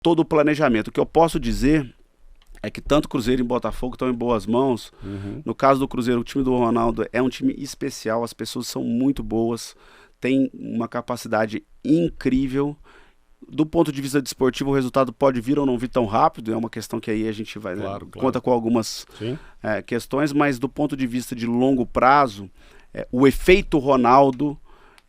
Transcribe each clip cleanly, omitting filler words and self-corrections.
todo o planejamento. O que eu posso dizer é que tanto Cruzeiro e Botafogo estão em boas mãos. No caso do Cruzeiro, o time do Ronaldo é um time especial, as pessoas são muito boas, tem uma capacidade incrível. Do ponto de vista desportivo, o resultado pode vir ou não vir tão rápido, é uma questão que aí a gente vai conta com algumas questões, mas do ponto de vista de longo prazo, o efeito Ronaldo,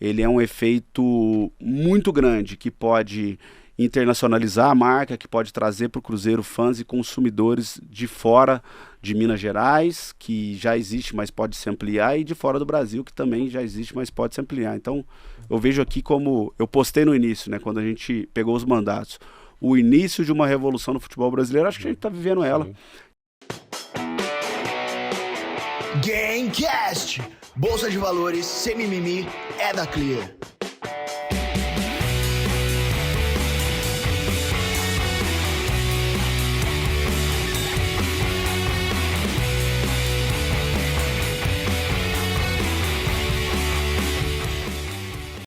ele é um efeito muito grande, que pode internacionalizar a marca, que pode trazer para o Cruzeiro fãs e consumidores de fora de Minas Gerais, que já existe, mas pode se ampliar, e de fora do Brasil, que também já existe, mas pode se ampliar. Então, eu vejo aqui como eu postei no início, né, quando a gente pegou os mandatos, o início de uma revolução no futebol brasileiro. Acho que a gente está vivendo ela. Gamecast, Bolsa de Valores, sem mimimi, é da Clear.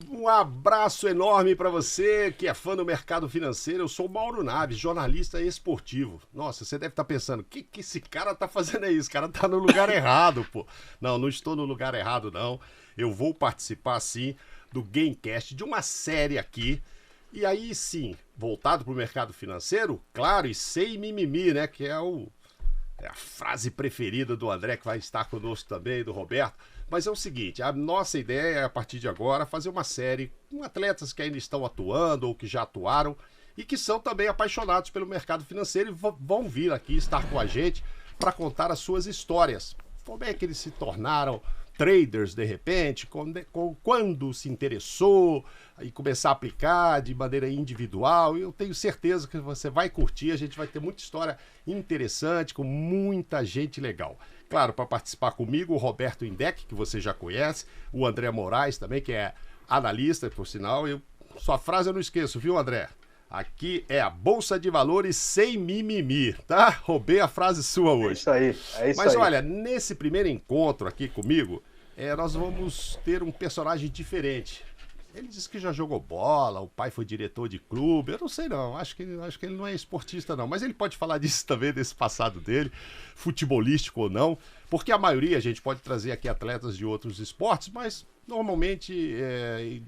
Um abraço enorme para você que é fã do mercado financeiro. Eu sou o Mauro Naves, jornalista esportivo. Nossa, você deve estar pensando, o que esse cara tá fazendo aí? Esse cara tá no lugar errado, pô. Não estou no lugar errado, não. Eu vou participar, sim, do Gamecast, de uma série aqui. E aí, sim, voltado para o mercado financeiro, claro, e sem mimimi, né? Que é a frase preferida do André, que vai estar conosco também, do Roberto. Mas é o seguinte, a nossa ideia é, a partir de agora, fazer uma série com atletas que ainda estão atuando ou que já atuaram e que são também apaixonados pelo mercado financeiro e vão vir aqui estar com a gente para contar as suas histórias. Como é que eles se tornaram traders de repente, quando se interessou e começar a aplicar de maneira individual. Eu tenho certeza que você vai curtir, a gente vai ter muita história interessante, com muita gente legal. Claro, para participar comigo, o Roberto Indec, que você já conhece, o André Moraes também, que é analista, por sinal. Sua frase eu não esqueço, viu, André? Aqui é a Bolsa de Valores sem mimimi, tá? Roubei a frase sua hoje. É isso aí, Mas olha, nesse primeiro encontro aqui comigo, nós vamos ter um personagem diferente. Ele disse que já jogou bola, o pai foi diretor de clube, eu não sei não, acho que ele não é esportista não, mas ele pode falar disso também, desse passado dele, futebolístico ou não, porque a maioria, a gente pode trazer aqui atletas de outros esportes, mas normalmente,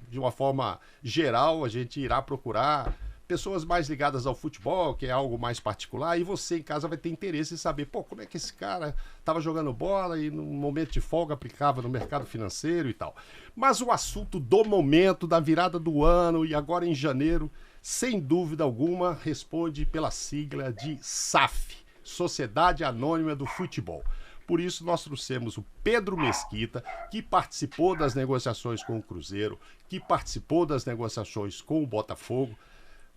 de uma forma geral, a gente irá procurar pessoas mais ligadas ao futebol, que é algo mais particular, e você em casa vai ter interesse em saber, como é que esse cara estava jogando bola e num momento de folga aplicava no mercado financeiro e tal. Mas o assunto do momento, da virada do ano e agora em janeiro, sem dúvida alguma, responde pela sigla de SAF, Sociedade Anônima do Futebol. Por isso nós trouxemos o Pedro Mesquita, que participou das negociações com o Cruzeiro, que participou das negociações com o Botafogo.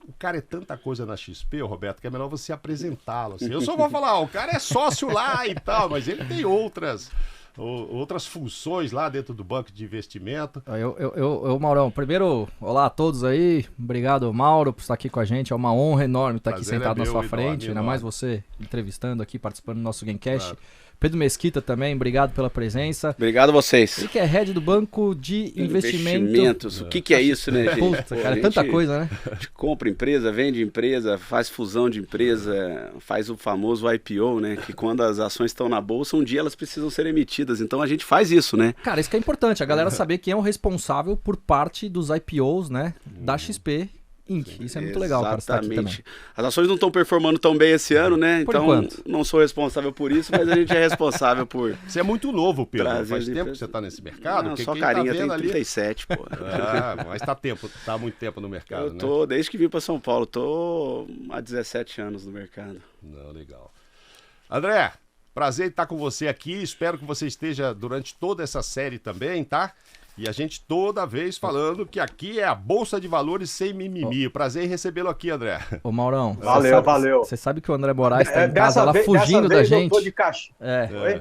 O cara é tanta coisa na XP, Roberto, que é melhor você apresentá-lo. Assim. Eu só vou falar, o cara é sócio lá e tal, mas ele tem outras funções lá dentro do banco de investimento. Maurão, primeiro, olá a todos aí, obrigado, Mauro, por estar aqui com a gente, é uma honra enorme estar aqui sentado na sua frente, ainda mais você entrevistando aqui, participando do nosso Gamecast. Claro. Pedro Mesquita também, obrigado pela presença. Obrigado a vocês. Ele que é head do Banco de Investimentos. O que é isso, né, gente? Puta, cara, tanta coisa, né? A gente compra empresa, vende empresa, faz fusão de empresa, faz o famoso IPO, né? Que quando as ações estão na bolsa, um dia elas precisam ser emitidas. Então a gente faz isso, né? Cara, isso que é importante, a galera saber quem é o responsável por parte dos IPOs, né? Da XP Inc. Isso é muito legal, cara, estar aqui também. As ações não estão performando tão bem esse ano, né? Por então, enquanto. Não sou responsável por isso, mas a gente é responsável por... Você é muito novo, Pedro. Faz tempo que você está nesse mercado? Não, só carinha, tem 37, pô. Mas tá há muito tempo no mercado, né? Eu tô, desde que vim para São Paulo, tô há 17 anos no mercado. Não, legal. André, prazer em estar com você aqui. Espero que você esteja durante toda essa série também, tá? E a gente toda vez falando que aqui é a Bolsa de Valores sem mimimi. Prazer em recebê-lo aqui, André. Ô, Maurão. Valeu. Você sabe que o André Moraes tá em casa lá fugindo da gente. Eu tô de caixa.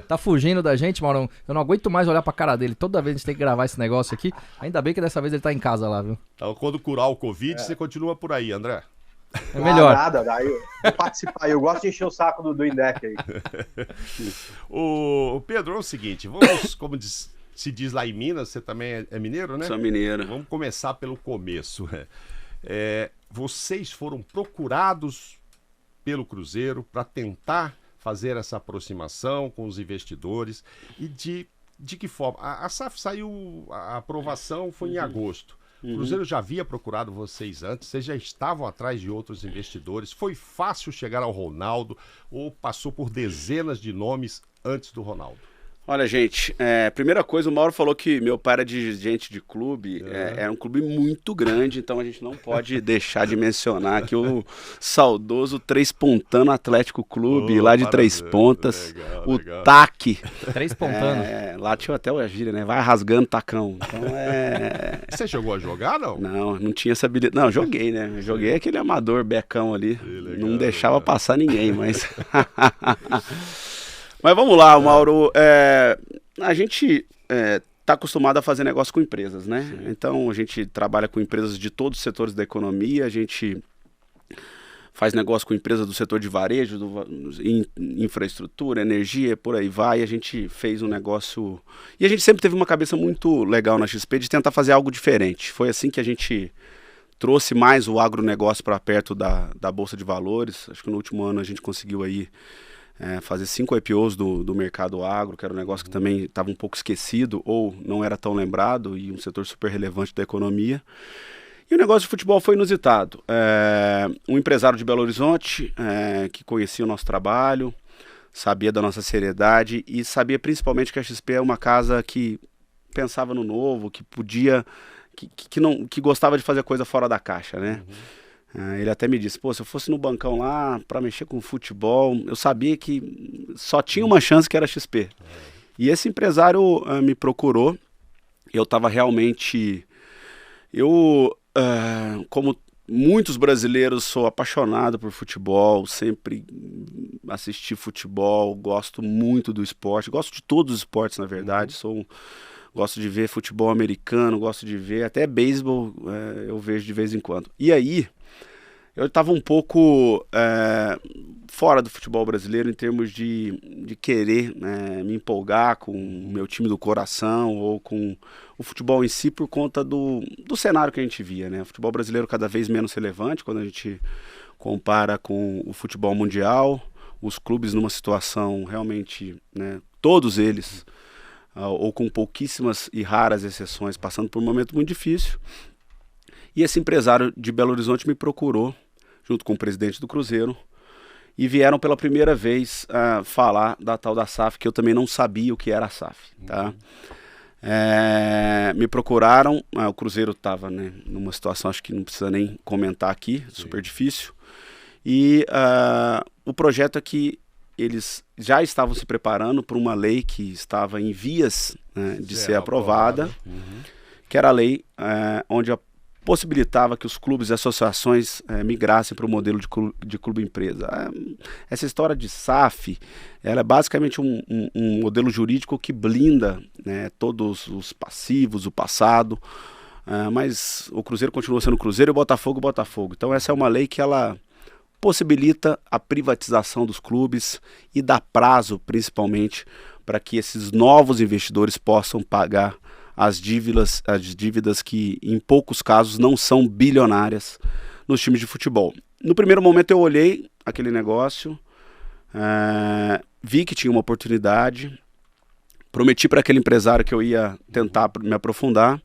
Tá fugindo da gente, Maurão. Eu não aguento mais olhar pra cara dele. Toda vez a gente tem que gravar esse negócio aqui. Ainda bem que dessa vez ele tá em casa lá, viu? Então, quando curar o Covid, você continua por aí, André. É melhor. Nada, daí eu vou participar. Eu gosto de encher o saco do Indec aí. O Pedro, é o seguinte, vamos, como se diz lá em Minas, você também é mineiro, né? Sou mineiro. Vamos começar pelo começo. vocês foram procurados pelo Cruzeiro para tentar fazer essa aproximação com os investidores e de que forma? A SAF saiu, a aprovação foi em agosto. O Cruzeiro já havia procurado vocês antes, vocês já estavam atrás de outros investidores. Foi fácil chegar ao Ronaldo ou passou por dezenas de nomes antes do Ronaldo? Olha, gente, primeira coisa, o Mauro falou que meu pai era dirigente de clube, era um clube muito grande, então a gente não pode deixar de mencionar que o saudoso Três Pontano Atlético Clube, lá de Três Pontas, legal. TAC. Três Pontano. Lá tinha até o gíria, né? Vai rasgando tacão. Então Você chegou a jogar, não? Não tinha essa habilidade. Não, joguei, né? Joguei aquele amador becão ali, não deixava passar ninguém, mas... Mas vamos lá, Mauro, a gente está acostumado a fazer negócio com empresas, né? Sim. Então a gente trabalha com empresas de todos os setores da economia, a gente faz negócio com empresas do setor de varejo, infraestrutura, energia, por aí vai. A gente fez um negócio... E a gente sempre teve uma cabeça muito legal na XP de tentar fazer algo diferente. Foi assim que a gente trouxe mais o agronegócio para perto da Bolsa de Valores. Acho que no último ano a gente conseguiu aí fazer 5 IPOs do mercado agro, que era um negócio que também estava um pouco esquecido ou não era tão lembrado, e um setor super relevante da economia. E o negócio de futebol foi inusitado. Um empresário de Belo Horizonte que conhecia o nosso trabalho, sabia da nossa seriedade e sabia principalmente que a XP é uma casa que pensava no novo, que podia, que gostava de fazer coisa fora da caixa, né? Ele até me disse, se eu fosse no bancão lá para mexer com futebol, eu sabia que só tinha uma chance, que era a XP. E esse empresário me procurou, eu estava realmente... como muitos brasileiros, sou apaixonado por futebol, sempre assisti futebol, gosto muito do esporte, gosto de todos os esportes, na verdade, gosto de ver futebol americano, gosto de ver, até beisebol eu vejo de vez em quando. E aí... eu estava um pouco fora do futebol brasileiro em termos de querer me empolgar com o meu time do coração ou com o futebol em si por conta do cenário que a gente via, né? O futebol brasileiro cada vez menos relevante quando a gente compara com o futebol mundial, os clubes numa situação realmente, né, todos eles, ou com pouquíssimas e raras exceções, passando por um momento muito difícil. E esse empresário de Belo Horizonte me procurou, junto com o presidente do Cruzeiro, e vieram pela primeira vez falar da tal da SAF, que eu também não sabia o que era a SAF. Tá? Me procuraram, o Cruzeiro estava, né, numa situação, acho que não precisa nem comentar aqui, super difícil, e o projeto é que eles já estavam se preparando para uma lei que estava em vias, né, de ser aprovada, que era a lei onde possibilitava que os clubes e associações migrassem para o modelo de clube-empresa. Essa história de SAF, ela é basicamente um modelo jurídico que blinda, né, todos os passivos, o passado, mas o Cruzeiro continua sendo Cruzeiro e o Botafogo, Botafogo. Então essa é uma lei que ela possibilita a privatização dos clubes e dá prazo, principalmente, para que esses novos investidores possam pagar as dívidas que, em poucos casos, não são bilionárias nos times de futebol. No primeiro momento eu olhei aquele negócio, vi que tinha uma oportunidade, prometi para aquele empresário que eu ia tentar me aprofundar,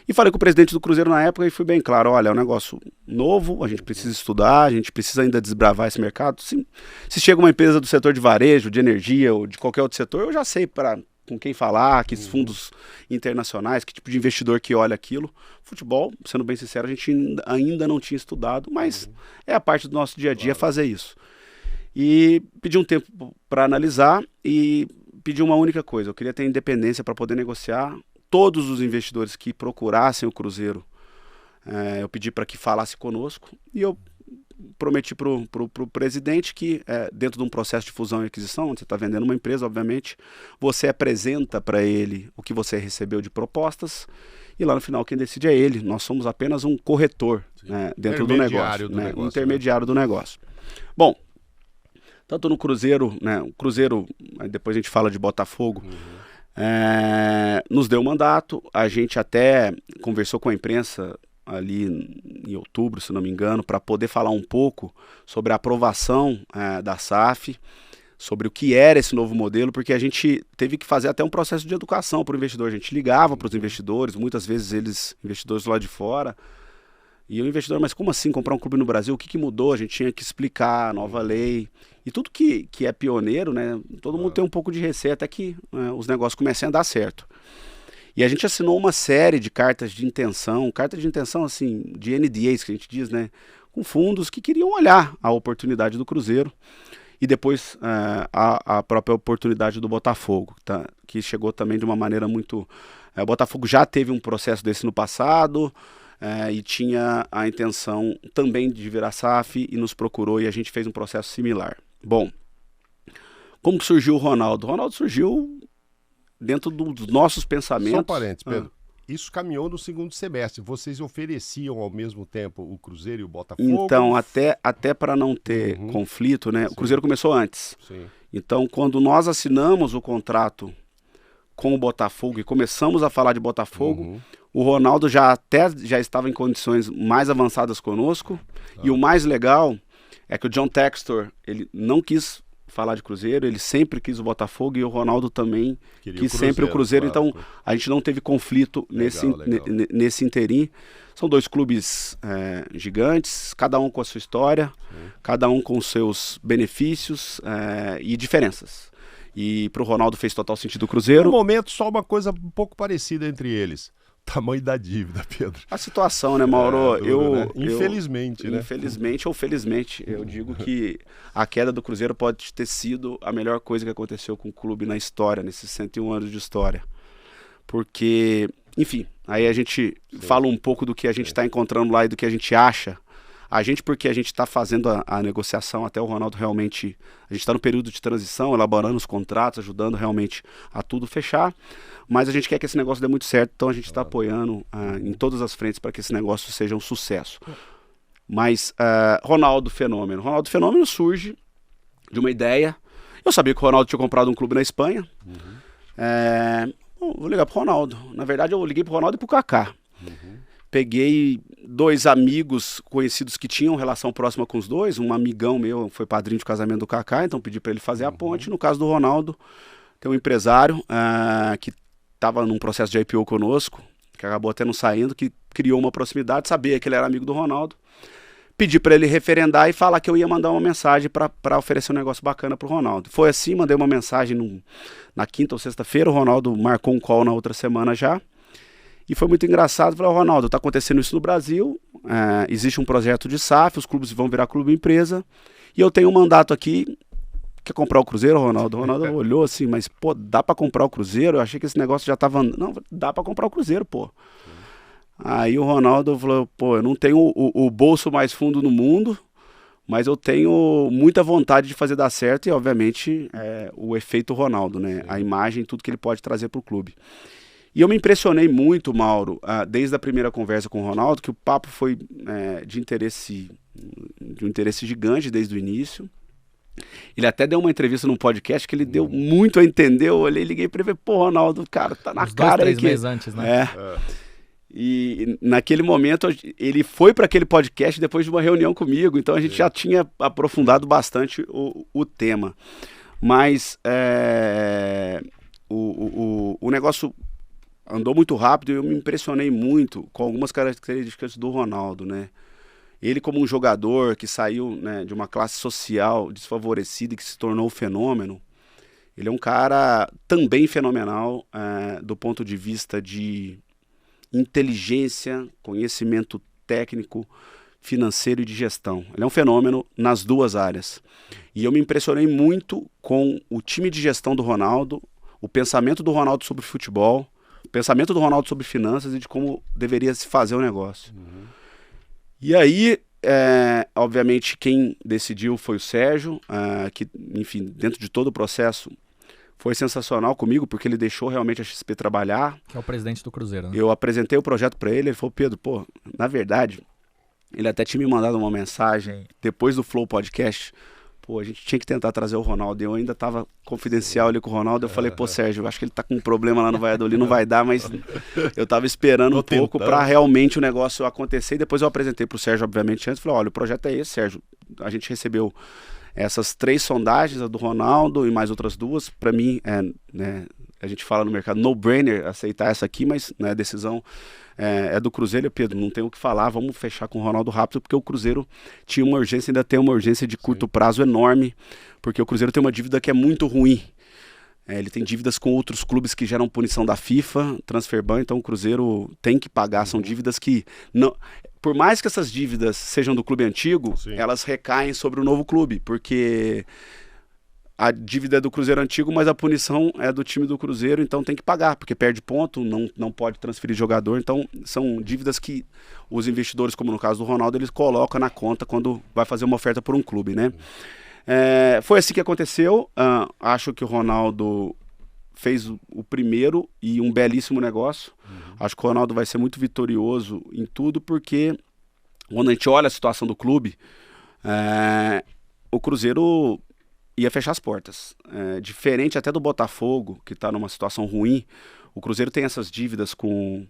e falei com o presidente do Cruzeiro na época e fui bem claro, olha, é um negócio novo, a gente precisa estudar, a gente precisa ainda desbravar esse mercado. Se chega uma empresa do setor de varejo, de energia ou de qualquer outro setor, eu já sei com quem falar, que fundos internacionais, que tipo de investidor que olha aquilo. Futebol, sendo bem sincero, a gente ainda não tinha estudado, mas é a parte do nosso dia a dia fazer isso. E pedi um tempo para analisar e pedi uma única coisa, eu queria ter independência para poder negociar. Todos os investidores que procurassem o Cruzeiro, eu pedi para que falasse conosco e eu prometi para o presidente que dentro de um processo de fusão e aquisição, onde você está vendendo uma empresa, obviamente, você apresenta para ele o que você recebeu de propostas e lá no final quem decide é ele. Nós somos apenas um corretor, né, dentro do negócio, um intermediário do negócio. Bom, tanto no Cruzeiro, né, o Cruzeiro, depois a gente fala de Botafogo, nos deu mandato, a gente até conversou com a imprensa ali em outubro, se não me engano, para poder falar um pouco sobre a aprovação da SAF, sobre o que era esse novo modelo, porque a gente teve que fazer até um processo de educação para o investidor. A gente ligava para os investidores, muitas vezes investidores lá de fora, e o investidor, mas como assim comprar um clube no Brasil? O que mudou? A gente tinha que explicar a nova lei. E tudo que é pioneiro, né? Todo mundo tem um pouco de receio até que os negócios comecem a dar certo. E a gente assinou uma série de cartas de intenção assim, de NDAs que a gente diz, né? Com fundos que queriam olhar a oportunidade do Cruzeiro e depois a própria oportunidade do Botafogo, tá? Que chegou também de uma maneira muito... o Botafogo já teve um processo desse no passado e tinha a intenção também de virar SAF e nos procurou e a gente fez um processo similar. Bom, como que surgiu o Ronaldo? O Ronaldo surgiu dentro dos nossos pensamentos. Só um parênteses, Pedro. Isso caminhou no segundo semestre. Vocês ofereciam ao mesmo tempo o Cruzeiro e o Botafogo? Então, até para não ter conflito, né? Sim. O Cruzeiro começou antes. Sim. Então, quando nós assinamos o contrato com o Botafogo e começamos a falar de Botafogo, o Ronaldo já estava em condições mais avançadas conosco. E o mais legal é que o John Textor, ele não quis falar de Cruzeiro, ele sempre quis o Botafogo e o Ronaldo também quis sempre o Cruzeiro, claro. Então a gente não teve conflito nesse interim. São dois clubes gigantes, cada um com a sua história, cada um com os seus benefícios e diferenças. E para o Ronaldo fez total sentido o Cruzeiro. No momento, só uma coisa um pouco parecida entre eles. Tamanho da dívida, Pedro. A situação, né, Mauro? Né? Infelizmente, né? Infelizmente ou felizmente, eu digo que a queda do Cruzeiro pode ter sido a melhor coisa que aconteceu com o clube na história, nesses 101 anos de história. Porque, enfim, aí a gente fala um pouco do que a gente está encontrando lá e do que a gente acha. Porque a gente está fazendo a negociação, até o Ronaldo realmente... A gente está no período de transição, elaborando os contratos, ajudando realmente a tudo fechar. Mas a gente quer que esse negócio dê muito certo, então a gente está apoiando em todas as frentes para que esse negócio seja um sucesso. Mas Ronaldo Fenômeno. Ronaldo Fenômeno surge de uma ideia. Eu sabia que o Ronaldo tinha comprado um clube na Espanha. Vou ligar pro Ronaldo. Na verdade, eu liguei pro Ronaldo e pro Kaká. Peguei 2 amigos conhecidos que tinham relação próxima com os dois. Um amigão meu foi padrinho de casamento do Kaká, então pedi para ele fazer a ponte. No caso do Ronaldo, tem um empresário que estava num processo de IPO conosco, que acabou até não saindo, que criou uma proximidade, sabia que ele era amigo do Ronaldo. Pedi para ele referendar e falar que eu ia mandar uma mensagem para oferecer um negócio bacana pro Ronaldo. Foi assim, mandei uma mensagem na quinta ou sexta-feira, o Ronaldo marcou um call na outra semana já. E foi muito engraçado, falei, Ronaldo, tá acontecendo isso no Brasil, existe um projeto de SAF, os clubes vão virar clube empresa, e eu tenho um mandato aqui, quer comprar o Cruzeiro, Ronaldo? O Ronaldo olhou assim, mas pô, dá pra comprar o Cruzeiro? Eu achei que esse negócio já tava... Não, dá pra comprar o Cruzeiro, pô. Aí o Ronaldo falou, pô, eu não tenho o bolso mais fundo no mundo, mas eu tenho muita vontade de fazer dar certo, e obviamente o efeito Ronaldo, né? A imagem, tudo que ele pode trazer pro clube. E eu me impressionei muito, Mauro, desde a primeira conversa com o Ronaldo, que o papo foi de um interesse gigante desde o início. Ele até deu uma entrevista num podcast que ele deu muito a entender. Eu olhei, liguei para ele e falei, pô, Ronaldo, cara, tá na cara aí. 2, 3 meses antes, né? E naquele momento ele foi para aquele podcast depois de uma reunião comigo, então a gente já tinha aprofundado bastante o tema. Mas o negócio andou muito rápido e eu me impressionei muito com algumas características do Ronaldo, né? Ele como um jogador que saiu, né, de uma classe social desfavorecida e que se tornou fenômeno, ele é um cara também fenomenal do ponto de vista de inteligência, conhecimento técnico, financeiro e de gestão. Ele é um fenômeno nas duas áreas. E eu me impressionei muito com o time de gestão do Ronaldo, o pensamento do Ronaldo sobre futebol, o pensamento do Ronaldo sobre finanças e de como deveria se fazer o negócio. E aí, obviamente, quem decidiu foi o Sérgio, que, enfim, dentro de todo o processo, foi sensacional comigo, porque ele deixou realmente a XP trabalhar. Que é o presidente do Cruzeiro, né? Eu apresentei o projeto para ele, ele falou, Pedro, pô, na verdade, ele até tinha me mandado uma mensagem depois do Flow Podcast, pô, a gente tinha que tentar trazer o Ronaldo. Eu ainda tava confidencial ali com o Ronaldo. Eu falei, pô, Sérgio, eu acho que ele tá com um problema lá no Valladolid, não vai dar, mas eu tava esperando um pouco para realmente o negócio acontecer. E depois eu apresentei pro Sérgio, obviamente, antes. Falei, olha, o projeto é esse, Sérgio. A gente recebeu essas 3 sondagens, a do Ronaldo e mais outras 2. Para mim, a gente fala no mercado, no-brainer aceitar essa aqui, mas a decisão é do Cruzeiro. Pedro, não tem o que falar, vamos fechar com o Ronaldo rápido, porque o Cruzeiro tinha uma urgência, ainda tem uma urgência de curto prazo enorme, porque o Cruzeiro tem uma dívida que é muito ruim. Ele tem dívidas com outros clubes que geram punição da FIFA, Transferban, então o Cruzeiro tem que pagar, são dívidas que não... Por mais que essas dívidas sejam do clube antigo, elas recaem sobre o novo clube, porque a dívida é do Cruzeiro antigo, mas a punição é do time do Cruzeiro, então tem que pagar, porque perde ponto, não pode transferir jogador, então são dívidas que os investidores, como no caso do Ronaldo, eles colocam na conta quando vai fazer uma oferta por um clube, né? Foi assim que aconteceu. Acho que o Ronaldo fez o primeiro e um belíssimo negócio. Acho que o Ronaldo vai ser muito vitorioso em tudo, porque quando a gente olha a situação do clube, o Cruzeiro ia fechar as portas. Diferente até do Botafogo, que está numa situação ruim, o Cruzeiro tem essas dívidas com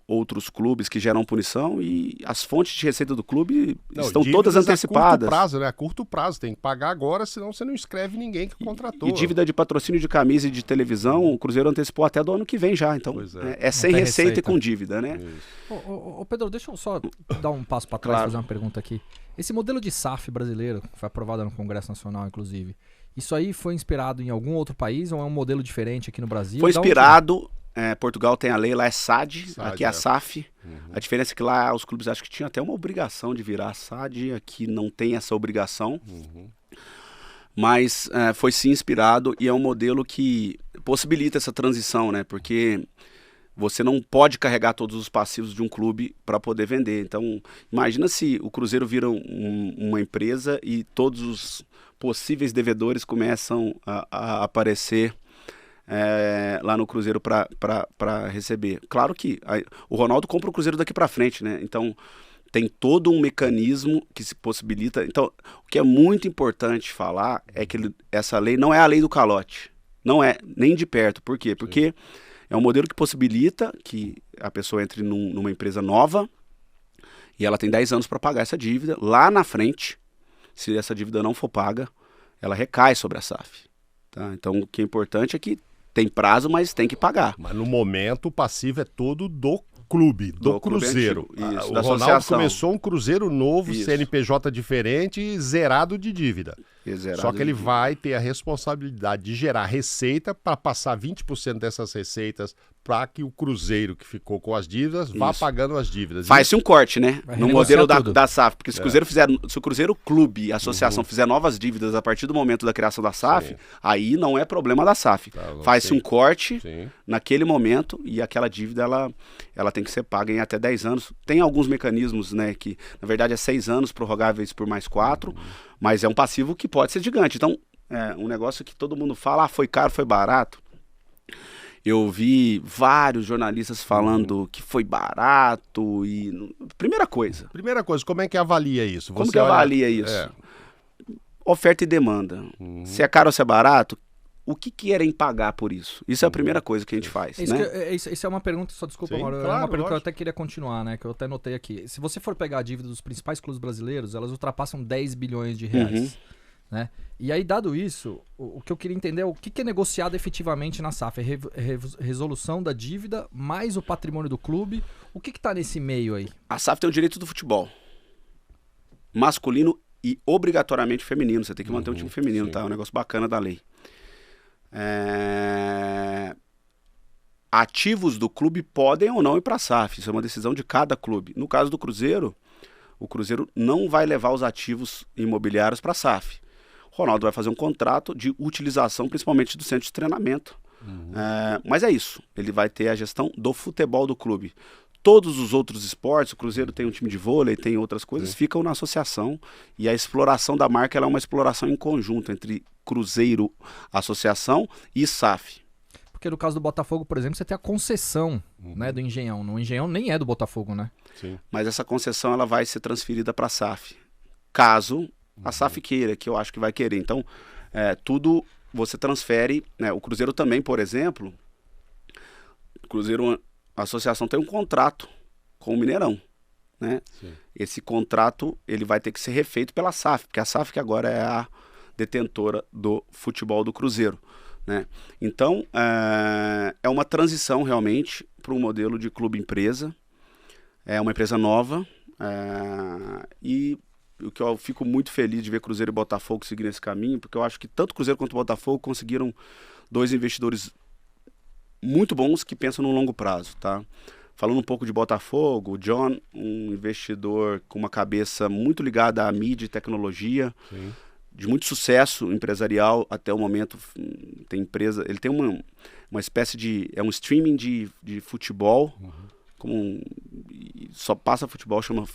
outros clubes que geram punição, e as fontes de receita do clube estão todas antecipadas. A curto prazo, né? A curto prazo, tem que pagar agora, senão você não inscreve ninguém que contratou. E dívida de patrocínio de camisa e de televisão, o Cruzeiro antecipou até do ano que vem já, então é sem receita e com dívida, né? Ô Pedro, deixa eu só dar um passo para trás e fazer uma pergunta aqui. Esse modelo de SAF brasileiro, que foi aprovado no Congresso Nacional, inclusive, isso aí foi inspirado em algum outro país ou é um modelo diferente aqui no Brasil? Foi inspirado... Portugal tem a lei, lá é SAD, aqui é a SAF. A diferença é que lá os clubes acham que tinham até uma obrigação de virar SAD, aqui não tem essa obrigação. Mas foi sim inspirado, e é um modelo que possibilita essa transição, né? Porque você não pode carregar todos os passivos de um clube para poder vender. Então, imagina se o Cruzeiro vira uma empresa e todos os possíveis devedores começam a aparecer lá no Cruzeiro para receber. Claro que o Ronaldo compra o Cruzeiro daqui para frente, né? Então tem todo um mecanismo que se possibilita. Então, o que é muito importante falar é que essa lei não é a lei do calote. Não é, nem de perto. Por quê? Porque é um modelo que possibilita que a pessoa entre numa empresa nova e ela tem 10 anos para pagar essa dívida. Lá na frente, se essa dívida não for paga, ela recai sobre a SAF. Tá? Então, o que é importante é que tem prazo, mas tem que pagar. Mas no momento o passivo é todo do clube, do Cruzeiro. Isso, o da Ronaldo associação. começou um Cruzeiro novo, CNPJ diferente e zerado de dívida. Só que ele vai ter a responsabilidade de gerar receita para passar 20% dessas receitas para que o Cruzeiro que ficou com as dívidas vá pagando as dívidas. Faz-se um corte, né? No modelo da SAF. Porque se o Cruzeiro Clube, a associação, fizer novas dívidas a partir do momento da criação da SAF, aí não é problema da SAF. Faz-se um corte naquele momento e aquela dívida ela tem que ser paga em até 10 anos. Tem alguns mecanismos, né, que na verdade é 6 anos, prorrogáveis por mais 4, mas é um passivo que pode ser gigante. Então, um negócio que todo mundo fala, foi caro, foi barato. Eu vi vários jornalistas falando que foi barato e... Primeira coisa, como é que avalia isso? Como que avalia isso? Oferta e demanda. Se é caro ou se é barato, o que querem pagar por isso? Isso é a primeira coisa que a gente faz, né? Isso é uma pergunta, só desculpa, Mauro, é uma pergunta que eu até queria continuar, né? Que eu até notei aqui. Se você for pegar a dívida dos principais clubes brasileiros, elas ultrapassam 10 bilhões de reais. Né? E aí, dado isso, o que eu queria entender é o que é negociado efetivamente na SAF. É resolução da dívida mais o patrimônio do clube. O que está nesse meio aí? A SAF tem o direito do futebol masculino e obrigatoriamente feminino. Você tem que manter um time feminino, tá? É um negócio bacana da lei. Ativos do clube podem ou não ir para a SAF. Isso é uma decisão de cada clube. No caso do Cruzeiro, o Cruzeiro não vai levar os ativos imobiliários para a SAF. O Ronaldo vai fazer um contrato de utilização, principalmente do centro de treinamento. Mas é isso. Ele vai ter a gestão do futebol do clube. Todos os outros esportes, o Cruzeiro tem um time de vôlei, tem outras coisas, ficam na associação. E a exploração da marca ela é uma exploração em conjunto entre Cruzeiro, associação e SAF. Porque no caso do Botafogo, por exemplo, você tem a concessão, né, do Engenhão. O Engenhão nem é do Botafogo, né? Mas essa concessão ela vai ser transferida para a SAF. Caso a SAF queira, que eu acho que vai querer. Então, tudo você transfere, né? O Cruzeiro também, por exemplo, a associação tem um contrato com o Mineirão, né? Sim. Esse contrato ele vai ter que ser refeito pela SAF, porque a SAF que agora é a detentora do futebol do Cruzeiro, né? Então, é uma transição realmente para um modelo de clube-empresa. É uma empresa nova, e o que eu fico muito feliz de ver Cruzeiro e Botafogo seguir esse caminho, porque eu acho que tanto Cruzeiro quanto Botafogo conseguiram 2 investidores muito bons que pensam no longo prazo, tá? Falando um pouco de Botafogo, o John, um investidor com uma cabeça muito ligada à mídia e tecnologia, Sim. de muito sucesso empresarial até o momento. Tem empresa, ele tem uma espécie de, um streaming de futebol, só passa futebol, chama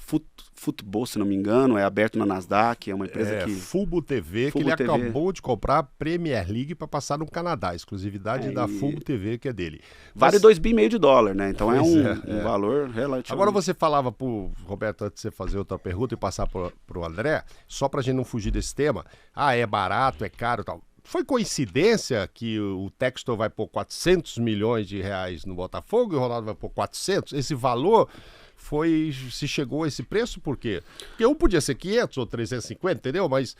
Futebol, se não me engano, é aberto na Nasdaq, é uma empresa que... Fubo TV, Fubo que ele TV. acabou de comprar a Premier League para passar no Canadá, exclusividade da Fubo TV, que é dele. Vale $2,5 bilhões, né? Então Pois um valor relativamente... Agora você falava pro Roberto, antes de você fazer outra pergunta e passar pro André, só pra gente não fugir desse tema, é barato, é caro e tal. Foi coincidência que o Textor vai pôr 400 milhões de reais no Botafogo e o Ronaldo vai pôr 400? Esse valor se chegou a esse preço por quê? Porque um podia ser 500 ou 350, entendeu? Mas,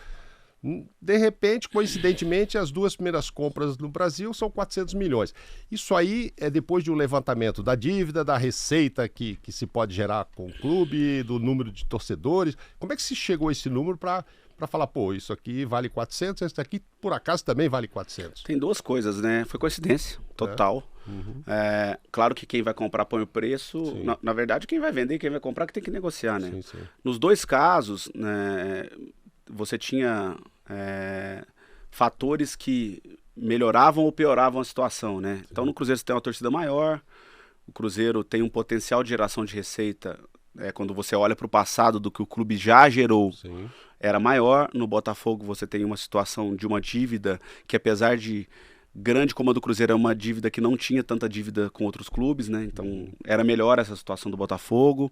de repente, coincidentemente, as 2 primeiras compras no Brasil são 400 milhões. Isso aí é depois de um levantamento da dívida, da receita que se pode gerar com o clube, do número de torcedores. Como é que se chegou a esse número para falar, isso aqui vale 400, esse daqui, por acaso, também vale 400? Tem 2 coisas, né? Foi coincidência, total. Claro que quem vai comprar põe o preço. Na verdade, quem vai vender e quem vai comprar que tem que negociar, né? Sim. Nos 2 casos, né, você tinha fatores que melhoravam ou pioravam a situação, né? Sim. Então, no Cruzeiro você tem uma torcida maior, o Cruzeiro tem um potencial de geração de receita, quando você olha para o passado do que o clube já gerou, Sim. era maior. No Botafogo você tem uma situação de uma dívida que, apesar de grande como a do Cruzeiro, é uma dívida que não tinha tanta dívida com outros clubes, né? Então era melhor essa situação do Botafogo.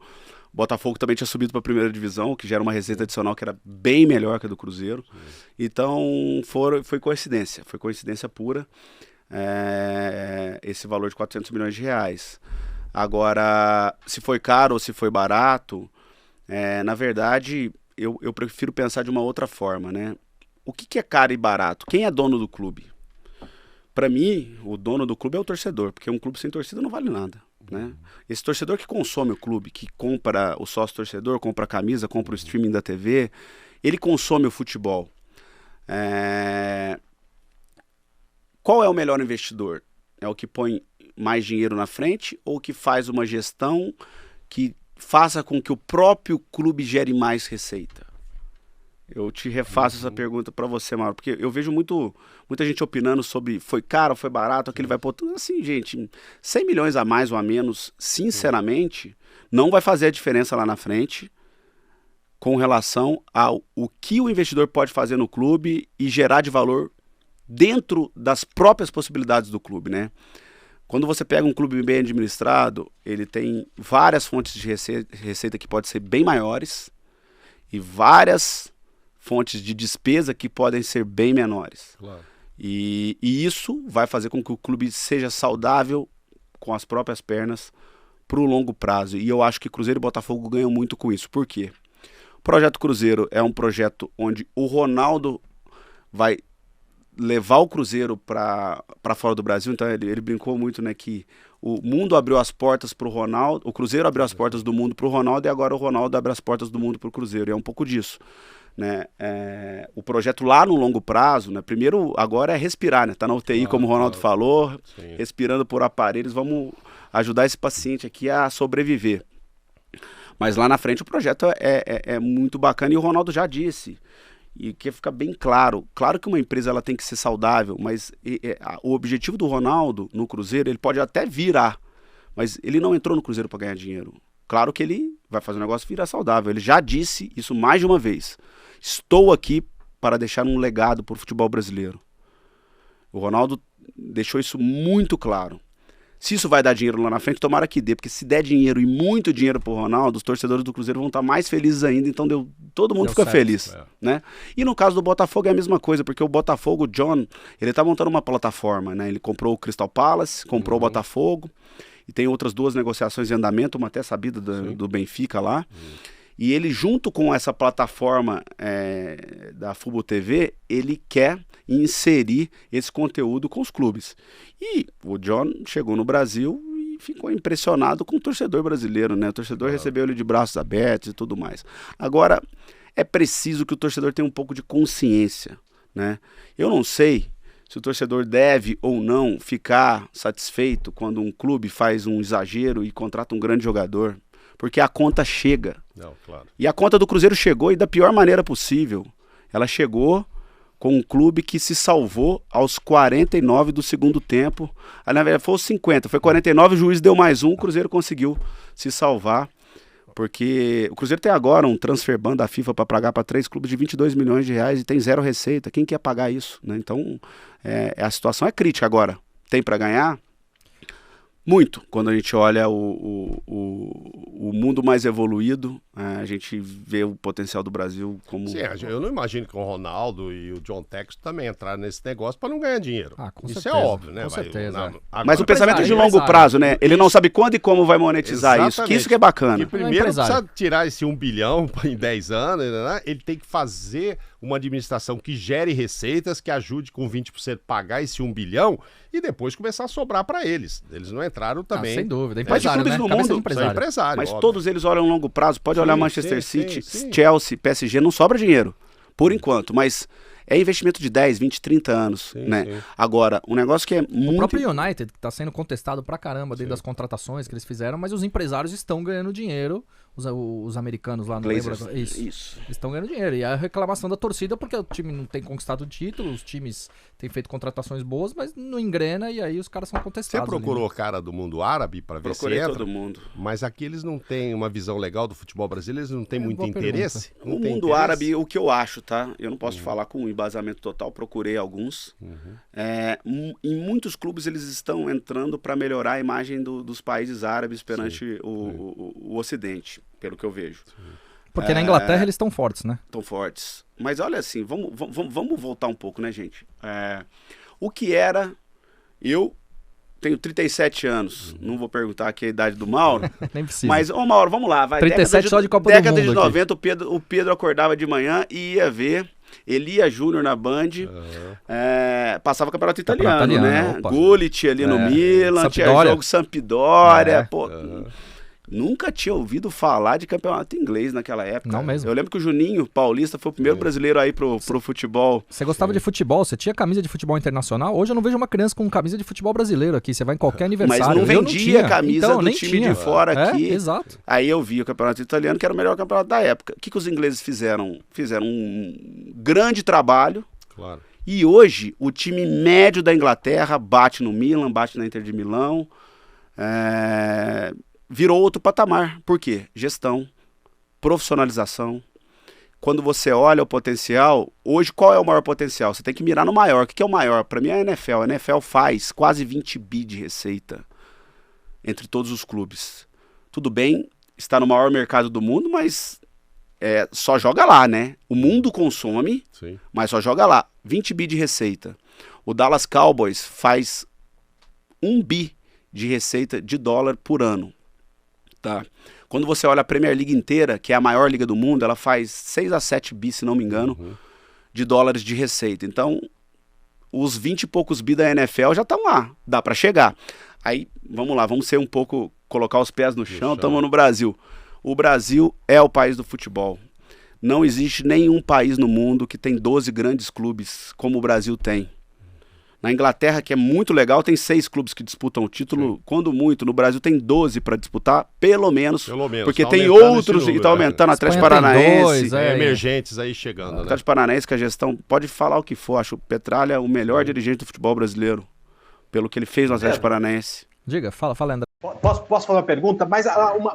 O Botafogo também tinha subido para a primeira divisão, que gera uma receita adicional que era bem melhor que a do Cruzeiro. Então foi coincidência pura, esse valor de 400 milhões de reais. Agora, se foi caro ou se foi barato, na verdade, eu prefiro pensar de uma outra forma, né? O que é caro e barato? Quem é dono do clube? Para mim, o dono do clube é o torcedor, porque um clube sem torcida não vale nada, né? Esse torcedor que consome o clube, que compra o sócio-torcedor, compra a camisa, compra o streaming da TV, ele consome o futebol. Qual é o melhor investidor? É o que põe mais dinheiro na frente ou que faz uma gestão que faça com que o próprio clube gere mais receita? Eu te refaço essa pergunta para você, Mauro, porque eu vejo muita gente opinando sobre foi caro, foi barato, aquele vai pôr... Assim, gente, 100 milhões a mais ou a menos, sinceramente, não vai fazer a diferença lá na frente com relação ao que o investidor pode fazer no clube e gerar de valor dentro das próprias possibilidades do clube, né? Quando você pega um clube bem administrado, ele tem várias fontes de receita que podem ser bem maiores e várias fontes de despesa que podem ser bem menores. Claro. E isso vai fazer com que o clube seja saudável com as próprias pernas para o longo prazo. E eu acho que Cruzeiro e Botafogo ganham muito com isso. Por quê? O Projeto Cruzeiro é um projeto onde o Ronaldo vai levar o Cruzeiro para fora do Brasil. Então ele brincou muito, né, que o mundo abriu as portas para o Ronaldo, o Cruzeiro abriu as portas do mundo para o Ronaldo e agora o Ronaldo abre as portas do mundo para o Cruzeiro. E é um pouco disso, né? O projeto lá no longo prazo, né? Primeiro agora é respirar, né? Tá na UTI, como o Ronaldo falou, Sim. respirando por aparelhos. Vamos ajudar esse paciente aqui a sobreviver. Mas lá na frente o projeto é muito bacana e o Ronaldo já disse. E que fica bem claro que uma empresa ela tem que ser saudável, mas o objetivo do Ronaldo no Cruzeiro, ele pode até virar, mas ele não entrou no Cruzeiro para ganhar dinheiro. Claro que ele vai fazer o negócio virar saudável, ele já disse isso mais de uma vez. Estou aqui para deixar um legado para o futebol brasileiro. O Ronaldo deixou isso muito claro. Se isso vai dar dinheiro lá na frente, tomara que dê, porque se der dinheiro e muito dinheiro pro Ronaldo, os torcedores do Cruzeiro vão estar mais felizes ainda, então todo mundo fica feliz, né? E no caso do Botafogo é a mesma coisa, porque o Botafogo, o John, ele tá montando uma plataforma, né? Ele comprou o Crystal Palace, comprou o Botafogo, e tem outras 2 negociações em andamento, uma até sabida do Benfica lá. E ele, junto com essa plataforma da Fubo TV, ele quer inserir esse conteúdo com os clubes. E o John chegou no Brasil e ficou impressionado com o torcedor brasileiro, né? O torcedor recebeu ele de braços abertos e tudo mais. Agora, é preciso que o torcedor tenha um pouco de consciência, né? Eu não sei se o torcedor deve ou não ficar satisfeito quando um clube faz um exagero e contrata um grande jogador, porque a conta chega. Não, claro. E a conta do Cruzeiro chegou e da pior maneira possível. Ela chegou com um clube que se salvou aos 49 do segundo tempo. Aí, na verdade, foi os 50, foi 49, o juiz deu mais um, o Cruzeiro conseguiu se salvar. Porque o Cruzeiro tem agora um transfer ban da FIFA para pagar para 3 clubes de 22 milhões de reais e tem 0 receita. Quem quer pagar isso, né? Então, a situação é crítica agora. Tem para ganhar? Muito. Quando a gente olha o mundo mais evoluído, a gente vê o potencial do Brasil como... Sim, eu não imagino que o Ronaldo e o John Textor também entraram nesse negócio para não ganhar dinheiro. Isso certeza, é óbvio, né? Com certeza. Mas o pensamento é de longo prazo, né? Ele não sabe quando e como vai monetizar isso. Que isso que é bacana. E primeiro precisa tirar esse 1 bilhão em 10 anos, né? Ele tem que fazer uma administração que gere receitas, que ajude com 20% pagar esse 1 bilhão e depois começar a sobrar para eles. Eles não entraram também. Sem dúvida. Mas de clubes no mundo são empresários. Mas todos eles olham a longo prazo. Pode olhar Manchester City, Chelsea, PSG, não sobra dinheiro, por enquanto. Mas é investimento de 10, 20, 30 anos, né? Sim. Agora, um negócio que é muito... O próprio United, que está sendo contestado pra caramba dentro das contratações que eles fizeram, mas os empresários estão ganhando dinheiro, os americanos lá no Glazers, isso. Estão ganhando dinheiro. E a reclamação da torcida porque o time não tem conquistado o título, os times têm feito contratações boas, mas não engrena e aí os caras são contestados. Você procurou o cara do mundo árabe para ver se entra? Todo mundo. Mas aqui eles não têm uma visão legal do futebol brasileiro, eles não têm muito interesse. O mundo árabe, o que eu acho, tá? Eu não posso falar com embasamento total, procurei alguns. Em muitos clubes eles estão entrando para melhorar a imagem dos países árabes perante o Ocidente, pelo que eu vejo. Porque na Inglaterra eles estão fortes, né? Estão fortes. Mas olha assim, vamos voltar um pouco, né, gente? O que era... Eu tenho 37 anos, não vou perguntar aqui a idade do Mauro. Nem precisa. Mas, Mauro, vamos lá. 37 só de Copa do Mundo. Década de 90, o Pedro acordava de manhã e ia ver Elia Júnior na Band, passava campeonato italiano, né? Gullit ali no Milan, tinha jogo Sampdoria, Nunca tinha ouvido falar de campeonato inglês naquela época. Não mesmo. Eu lembro que o Juninho Paulista foi o primeiro brasileiro aí pro futebol. Você gostava de futebol? Você tinha camisa de futebol internacional? Hoje eu não vejo uma criança com camisa de futebol brasileiro aqui. Você vai em qualquer aniversário. Mas não vendia camisa do time de fora aqui. Exato. Aí eu vi o campeonato italiano, que era o melhor campeonato da época. O que os ingleses fizeram? Fizeram um grande trabalho. Claro. E hoje o time médio da Inglaterra bate no Milan, bate na Inter de Milão. Virou outro patamar. Por quê? Gestão, profissionalização. Quando você olha o potencial, hoje qual é o maior potencial? Você tem que mirar no maior. O que é o maior? Para mim é a NFL. A NFL faz quase 20 bi de receita entre todos os clubes. Tudo bem, está no maior mercado do mundo, mas só joga lá, né? O mundo consome, mas só joga lá. 20 bi de receita. O Dallas Cowboys faz 1 bi de receita de dólar por ano. Tá. Quando você olha a Premier League inteira, que é a maior liga do mundo, ela faz 6 a 7 bi, se não me engano, de dólares de receita. Então, os 20 e poucos bi da NFL já estão lá, dá para chegar. Aí, vamos lá, vamos ser um pouco, colocar os pés no chão, estamos no Brasil. O Brasil é o país do futebol. Não existe nenhum país no mundo que tem 12 grandes clubes como o Brasil tem. Na Inglaterra, que é muito legal, tem 6 clubes que disputam o título, quando muito. No Brasil tem 12 para disputar, pelo menos. Porque tem outros e está aumentando. Atlético Paranaense. Emergentes aí chegando. Atlético Paranaense, que a gestão pode falar o que for. Acho o Petralha o melhor dirigente do futebol brasileiro, pelo que ele fez no Atlético Paranaense. Diga, fala, André. Posso fazer uma pergunta? Mas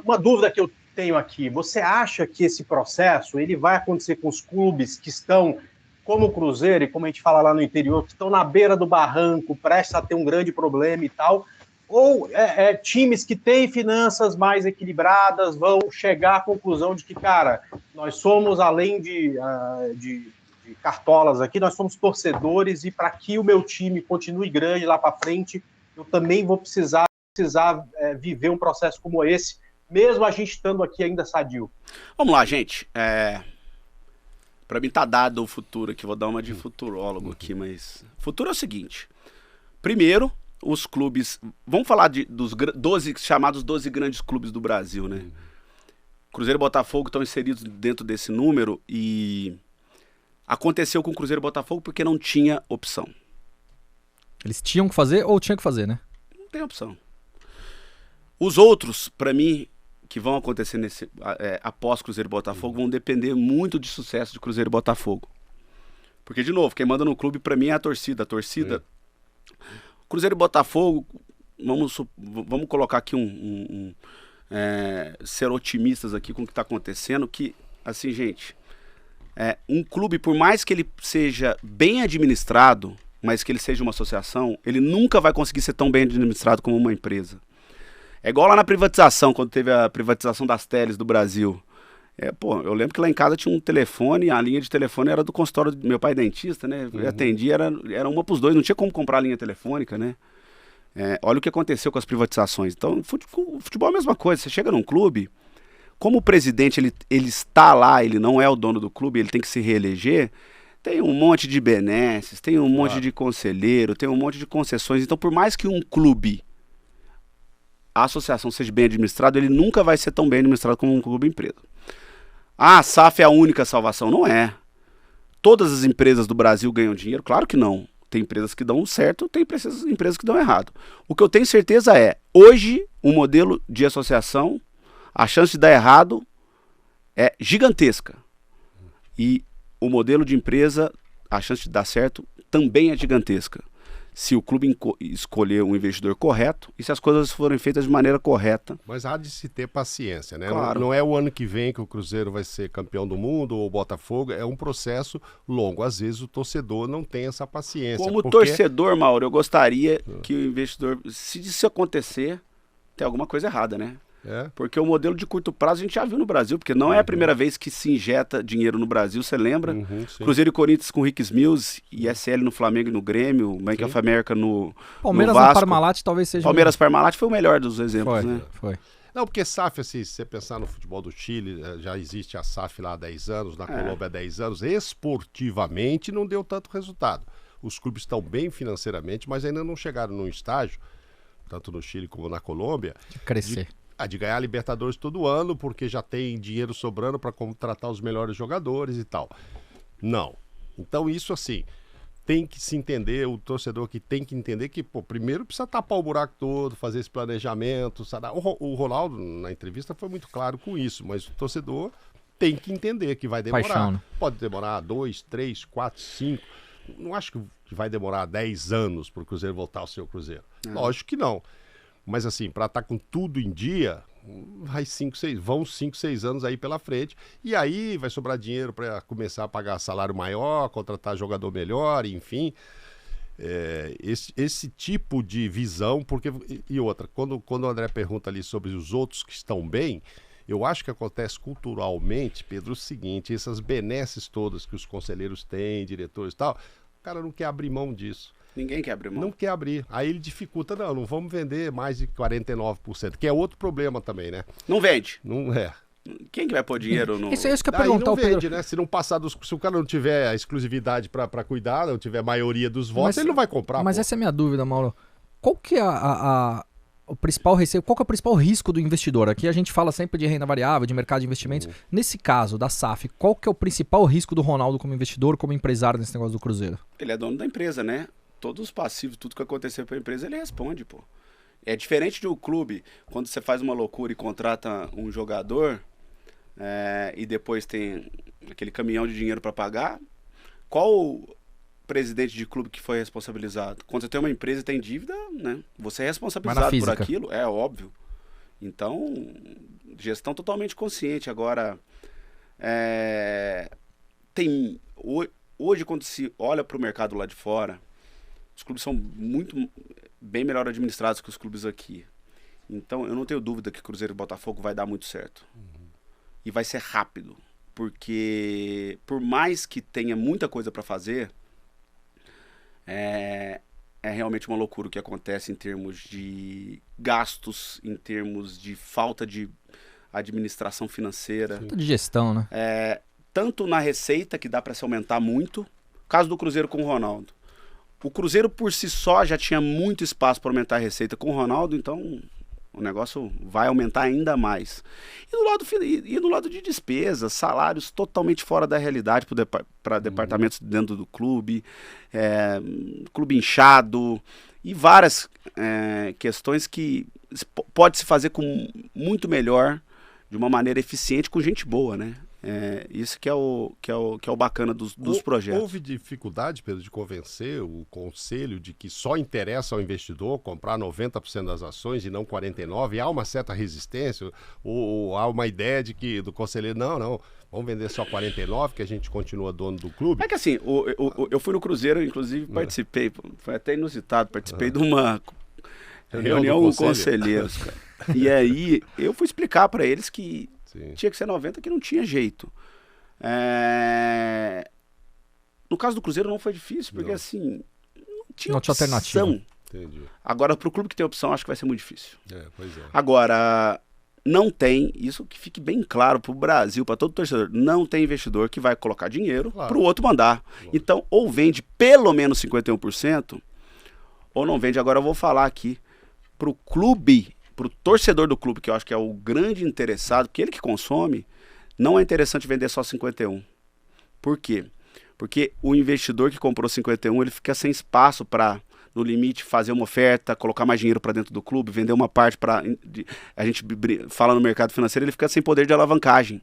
uma dúvida que eu tenho aqui. Você acha que esse processo ele vai acontecer com os clubes que estão, como o Cruzeiro, e como a gente fala lá no interior, que estão na beira do barranco, prestes a ter um grande problema e tal, ou times que têm finanças mais equilibradas vão chegar à conclusão de que, cara, nós somos, além de cartolas aqui, nós somos torcedores e para que o meu time continue grande lá para frente, eu também vou precisar viver um processo como esse, mesmo a gente estando aqui ainda sadio. Vamos lá, gente. Para mim tá dado o futuro aqui, vou dar uma de futurólogo aqui, mas... Futuro é o seguinte. Primeiro, os clubes... Vamos falar dos 12 chamados 12 grandes clubes do Brasil, né? Cruzeiro e Botafogo estão inseridos dentro desse número e... Aconteceu com o Cruzeiro e Botafogo porque não tinha opção. Eles tinham que fazer ou tinham que fazer, né? Não tem opção. Os outros, para mim, que vão acontecer após Cruzeiro e Botafogo, vão depender muito de sucesso de Cruzeiro e Botafogo. Porque, de novo, quem manda no clube, para mim, é a torcida. A torcida... Cruzeiro e Botafogo, vamos colocar aqui ser otimistas aqui com o que está acontecendo, que, assim, gente... um clube, por mais que ele seja bem administrado, mas que ele seja uma associação, ele nunca vai conseguir ser tão bem administrado como uma empresa. É igual lá na privatização, quando teve a privatização das teles do Brasil. Eu lembro que lá em casa tinha um telefone, a linha de telefone era do consultório do meu pai dentista, né? Eu atendia, era uma pros dois, não tinha como comprar a linha telefônica, né? Olha o que aconteceu com as privatizações. Então, futebol é a mesma coisa, você chega num clube... Como o presidente ele está lá, ele não é o dono do clube, ele tem que se reeleger, tem um monte de benesses, tem um monte de conselheiro, tem um monte de concessões. Então, por mais que um clube, a associação seja bem administrado, ele nunca vai ser tão bem administrado como um clube empresa. A SAF é a única salvação? Não é. Todas as empresas do Brasil ganham dinheiro? Claro que não. Tem empresas que dão certo, tem empresas que dão errado. O que eu tenho certeza hoje, o modelo de associação... A chance de dar errado é gigantesca. E o modelo de empresa, a chance de dar certo também é gigantesca. Se o clube escolher um investidor correto e se as coisas forem feitas de maneira correta. Mas há de se ter paciência, né? Claro. Não é o ano que vem que o Cruzeiro vai ser campeão do mundo ou o Botafogo, é um processo longo. Às vezes o torcedor não tem essa paciência. Como torcedor, Mauro, eu gostaria que o investidor, se isso acontecer, tem alguma coisa errada, né? Porque o modelo de curto prazo a gente já viu no Brasil, porque não é a primeira vez que se injeta dinheiro no Brasil, você lembra? Cruzeiro e Corinthians com Rick Mills, ISL no Flamengo e no Grêmio, Bank of America no Palmeiras no Vasco. Na Parmalat talvez seja... Palmeiras Parmalat foi o melhor dos exemplos, né? Foi. Não, porque SAF, assim, se você pensar no futebol do Chile, já existe a SAF lá há 10 anos, na Colômbia há 10 anos, esportivamente não deu tanto resultado. Os clubes estão bem financeiramente, mas ainda não chegaram num estágio, tanto no Chile como na Colômbia... De crescer. De ganhar a Libertadores todo ano, porque já tem dinheiro sobrando para contratar os melhores jogadores e tal. Não. Então isso, assim, tem que se entender, o torcedor que tem que entender que, primeiro precisa tapar o buraco todo, fazer esse planejamento. Sabe? O Ronaldo, na entrevista, foi muito claro com isso, mas o torcedor tem que entender que vai demorar. Paixão, né? Pode demorar 2, 3, 4, 5. Não acho que vai demorar 10 anos para o Cruzeiro voltar ao seu Cruzeiro. Lógico que não. Mas assim, para estar com tudo em dia, vão 5, 6 anos aí pela frente. E aí vai sobrar dinheiro para começar a pagar salário maior, contratar jogador melhor, enfim. Esse tipo de visão, porque... E outra, quando o André pergunta ali sobre os outros que estão bem, eu acho que acontece culturalmente, Pedro, o seguinte, essas benesses todas que os conselheiros têm, diretores e tal, o cara não quer abrir mão disso. Ninguém quer abrir mão. Não quer abrir. Aí ele dificulta, não vamos vender mais de 49%, que é outro problema também, né? Não vende. Não é. Quem que vai pôr dinheiro no... Isso que eu ia Daí perguntar não ao Pedro. vende, né? Se não passar se o cara não tiver a exclusividade para cuidar, não tiver a maioria dos votos, ele não vai comprar. Mas essa é a minha dúvida, Mauro. Qual que é o principal receio, qual que é o principal risco do investidor? Aqui a gente fala sempre de renda variável, de mercado de investimentos. Nesse caso, da SAF, qual que é o principal risco do Ronaldo como investidor, como empresário nesse negócio do Cruzeiro? Ele é dono da empresa, né? Todos os passivos, tudo que acontecer para a empresa, ele responde, pô. É diferente de um clube, quando você faz uma loucura e contrata um jogador e depois tem aquele caminhão de dinheiro para pagar. Qual presidente de clube que foi responsabilizado? Quando você tem uma empresa e tem dívida, né? Você é responsabilizado por aquilo, é óbvio. Então, gestão totalmente consciente. Agora, hoje, quando se olha para o mercado lá de fora, os clubes são muito bem melhor administrados que os clubes aqui. Então, eu não tenho dúvida que Cruzeiro e Botafogo vai dar muito certo. E vai ser rápido. Porque, por mais que tenha muita coisa para fazer, é realmente uma loucura o que acontece em termos de gastos, em termos de falta de administração financeira. Falta de gestão, né? Tanto na receita, que dá para se aumentar muito. Caso do Cruzeiro com o Ronaldo. O Cruzeiro, por si só, já tinha muito espaço para aumentar a receita com o Ronaldo, então o negócio vai aumentar ainda mais. E do lado de despesas, salários totalmente fora da realidade para departamentos dentro do clube, clube inchado e várias questões que pode se fazer com muito melhor, de uma maneira eficiente, com gente boa, né? Isso que é o bacana dos projetos. Houve dificuldade, Pedro, de convencer o conselho de que só interessa ao investidor comprar 90% das ações e não 49%? Há uma certa resistência? Ou há uma ideia de que do conselheiro, não, vamos vender só 49%, que a gente continua dono do clube? É que assim, eu fui no Cruzeiro, inclusive participei, foi até inusitado, participei de uma reunião com conselheiros, cara. E aí eu fui explicar para eles que tinha que ser 90%, que não tinha jeito. No caso do Cruzeiro não foi difícil, porque assim, não tinha alternativa. Entendi. Agora, pro clube que tem opção, acho que vai ser muito difícil. Pois é. Agora, não tem, isso que fique bem claro pro Brasil, para todo torcedor, não tem investidor que vai colocar dinheiro pro outro mandar. Então, ou vende pelo menos 51%, ou não vende. Agora eu vou falar aqui pro clube, pro torcedor do clube, que eu acho que é o grande interessado, porque ele que consome, não é interessante vender só 51%. Por quê? Porque o investidor que comprou 51%, ele fica sem espaço para, no limite, fazer uma oferta, colocar mais dinheiro para dentro do clube, vender uma parte para... A gente fala no mercado financeiro, ele fica sem poder de alavancagem.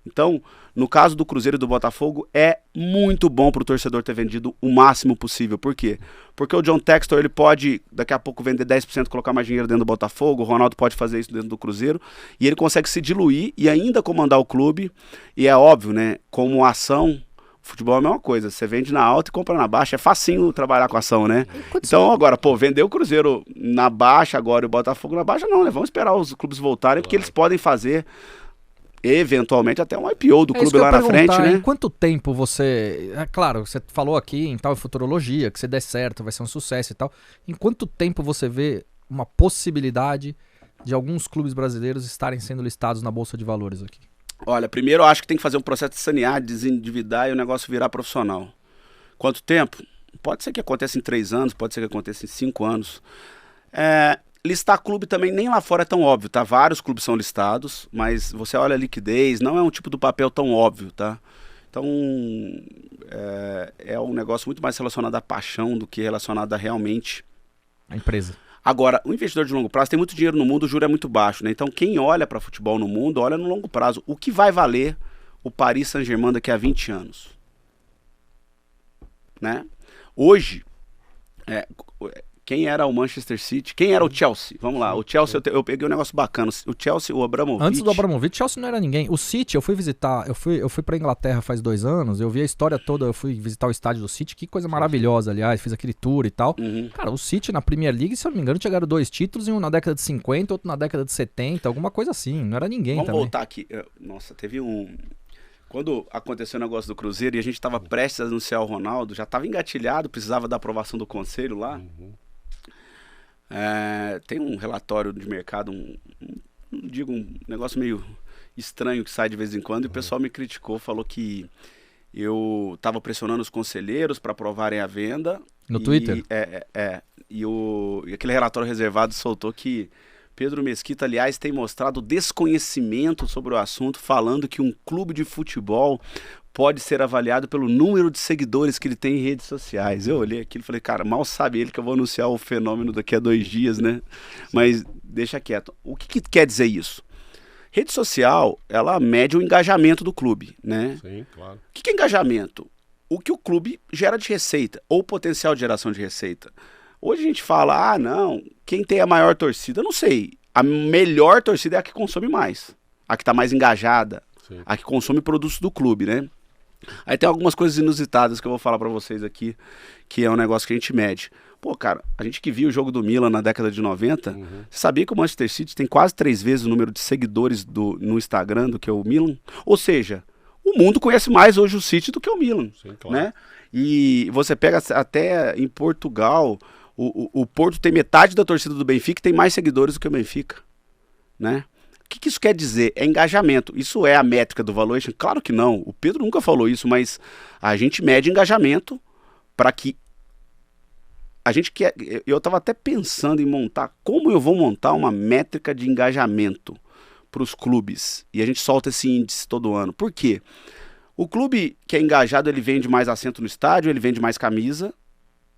Então, no caso do Cruzeiro e do Botafogo, é muito bom para o torcedor ter vendido o máximo possível. Por quê? Porque o John Textor, ele pode, daqui a pouco, vender 10%, colocar mais dinheiro dentro do Botafogo, o Ronaldo pode fazer isso dentro do Cruzeiro, e ele consegue se diluir e ainda comandar o clube. E é óbvio, né, como ação, futebol é a mesma coisa, você vende na alta e compra na baixa, é facinho trabalhar com ação, né? Então agora, vender o Cruzeiro na baixa agora e o Botafogo na baixa, não, né? Vamos esperar os clubes voltarem, porque eles podem fazer eventualmente até um IPO do clube lá na frente, né? Em quanto tempo você... claro, você falou aqui em tal futurologia, que se der certo vai ser um sucesso e tal. Em quanto tempo você vê uma possibilidade de alguns clubes brasileiros estarem sendo listados na Bolsa de Valores aqui? Olha, primeiro eu acho que tem que fazer um processo de sanear, desendividar e o negócio virar profissional. Quanto tempo? Pode ser que aconteça em 3 anos, pode ser que aconteça em 5 anos. Listar clube também nem lá fora é tão óbvio, tá? Vários clubes são listados, mas você olha a liquidez, não é um tipo do papel tão óbvio, tá? Então, é um negócio muito mais relacionado à paixão do que relacionado a realmente... A empresa. Agora, o investidor de longo prazo tem muito dinheiro no mundo, o juro é muito baixo, né? Então, quem olha para futebol no mundo, olha no longo prazo. O que vai valer o Paris Saint-Germain daqui a 20 anos? Né? Hoje, quem era o Manchester City? Quem era o Chelsea? Vamos lá, o Chelsea, eu peguei um negócio bacana. O Chelsea, o Abramovich... Antes do Abramovich, o Chelsea não era ninguém. O City, eu fui visitar, eu fui pra Inglaterra faz 2 anos, eu vi a história toda, eu fui visitar o estádio do City, que coisa maravilhosa, aliás, fiz aquele tour e tal. Cara, o City na Premier League, se eu não me engano, tinha ganhado 2 títulos, um na década de 50, outro na década de 70, alguma coisa assim, não era ninguém também. Vamos voltar aqui. Nossa, teve um... Quando aconteceu o negócio do Cruzeiro e a gente estava prestes a anunciar o Ronaldo, já estava engatilhado, precisava da aprovação do conselho lá. Tem um relatório de mercado, um negócio meio estranho que sai de vez em quando, e o pessoal me criticou, falou que eu estava pressionando os conselheiros para aprovarem a venda. No Twitter? E aquele relatório reservado soltou que Pedro Mesquita, aliás, tem mostrado desconhecimento sobre o assunto, falando que um clube de futebol pode ser avaliado pelo número de seguidores que ele tem em redes sociais. Eu olhei aquilo e falei, cara, mal sabe ele que eu vou anunciar o fenômeno daqui a 2 dias, né? Mas deixa quieto. O que quer dizer isso? Rede social, ela mede o engajamento do clube, né? Sim, claro. O que é engajamento? O que o clube gera de receita, ou potencial de geração de receita. Hoje a gente fala, não, quem tem a maior torcida? Eu não sei. A melhor torcida é a que consome mais. A que está mais engajada. Sim. A que consome produtos do clube, né? Aí tem algumas coisas inusitadas que eu vou falar para vocês aqui, que é um negócio que a gente mede. Pô, cara, a gente que viu o jogo do Milan na década de 90, você sabia que o Manchester City tem quase 3 vezes o número de seguidores no Instagram do que o Milan? Ou seja, o mundo conhece mais hoje o City do que o Milan. Sim, claro. Né? E você pega até em Portugal, o Porto tem metade da torcida do Benfica e tem mais seguidores do que o Benfica. Né? O que isso quer dizer? É engajamento. Isso é a métrica do valuation? Claro que não. O Pedro nunca falou isso, mas a gente mede engajamento para que a gente quer. Eu estava até pensando em montar, como eu vou montar uma métrica de engajamento para os clubes. E a gente solta esse índice todo ano. Por quê? O clube que é engajado, ele vende mais assento no estádio, ele vende mais camisa,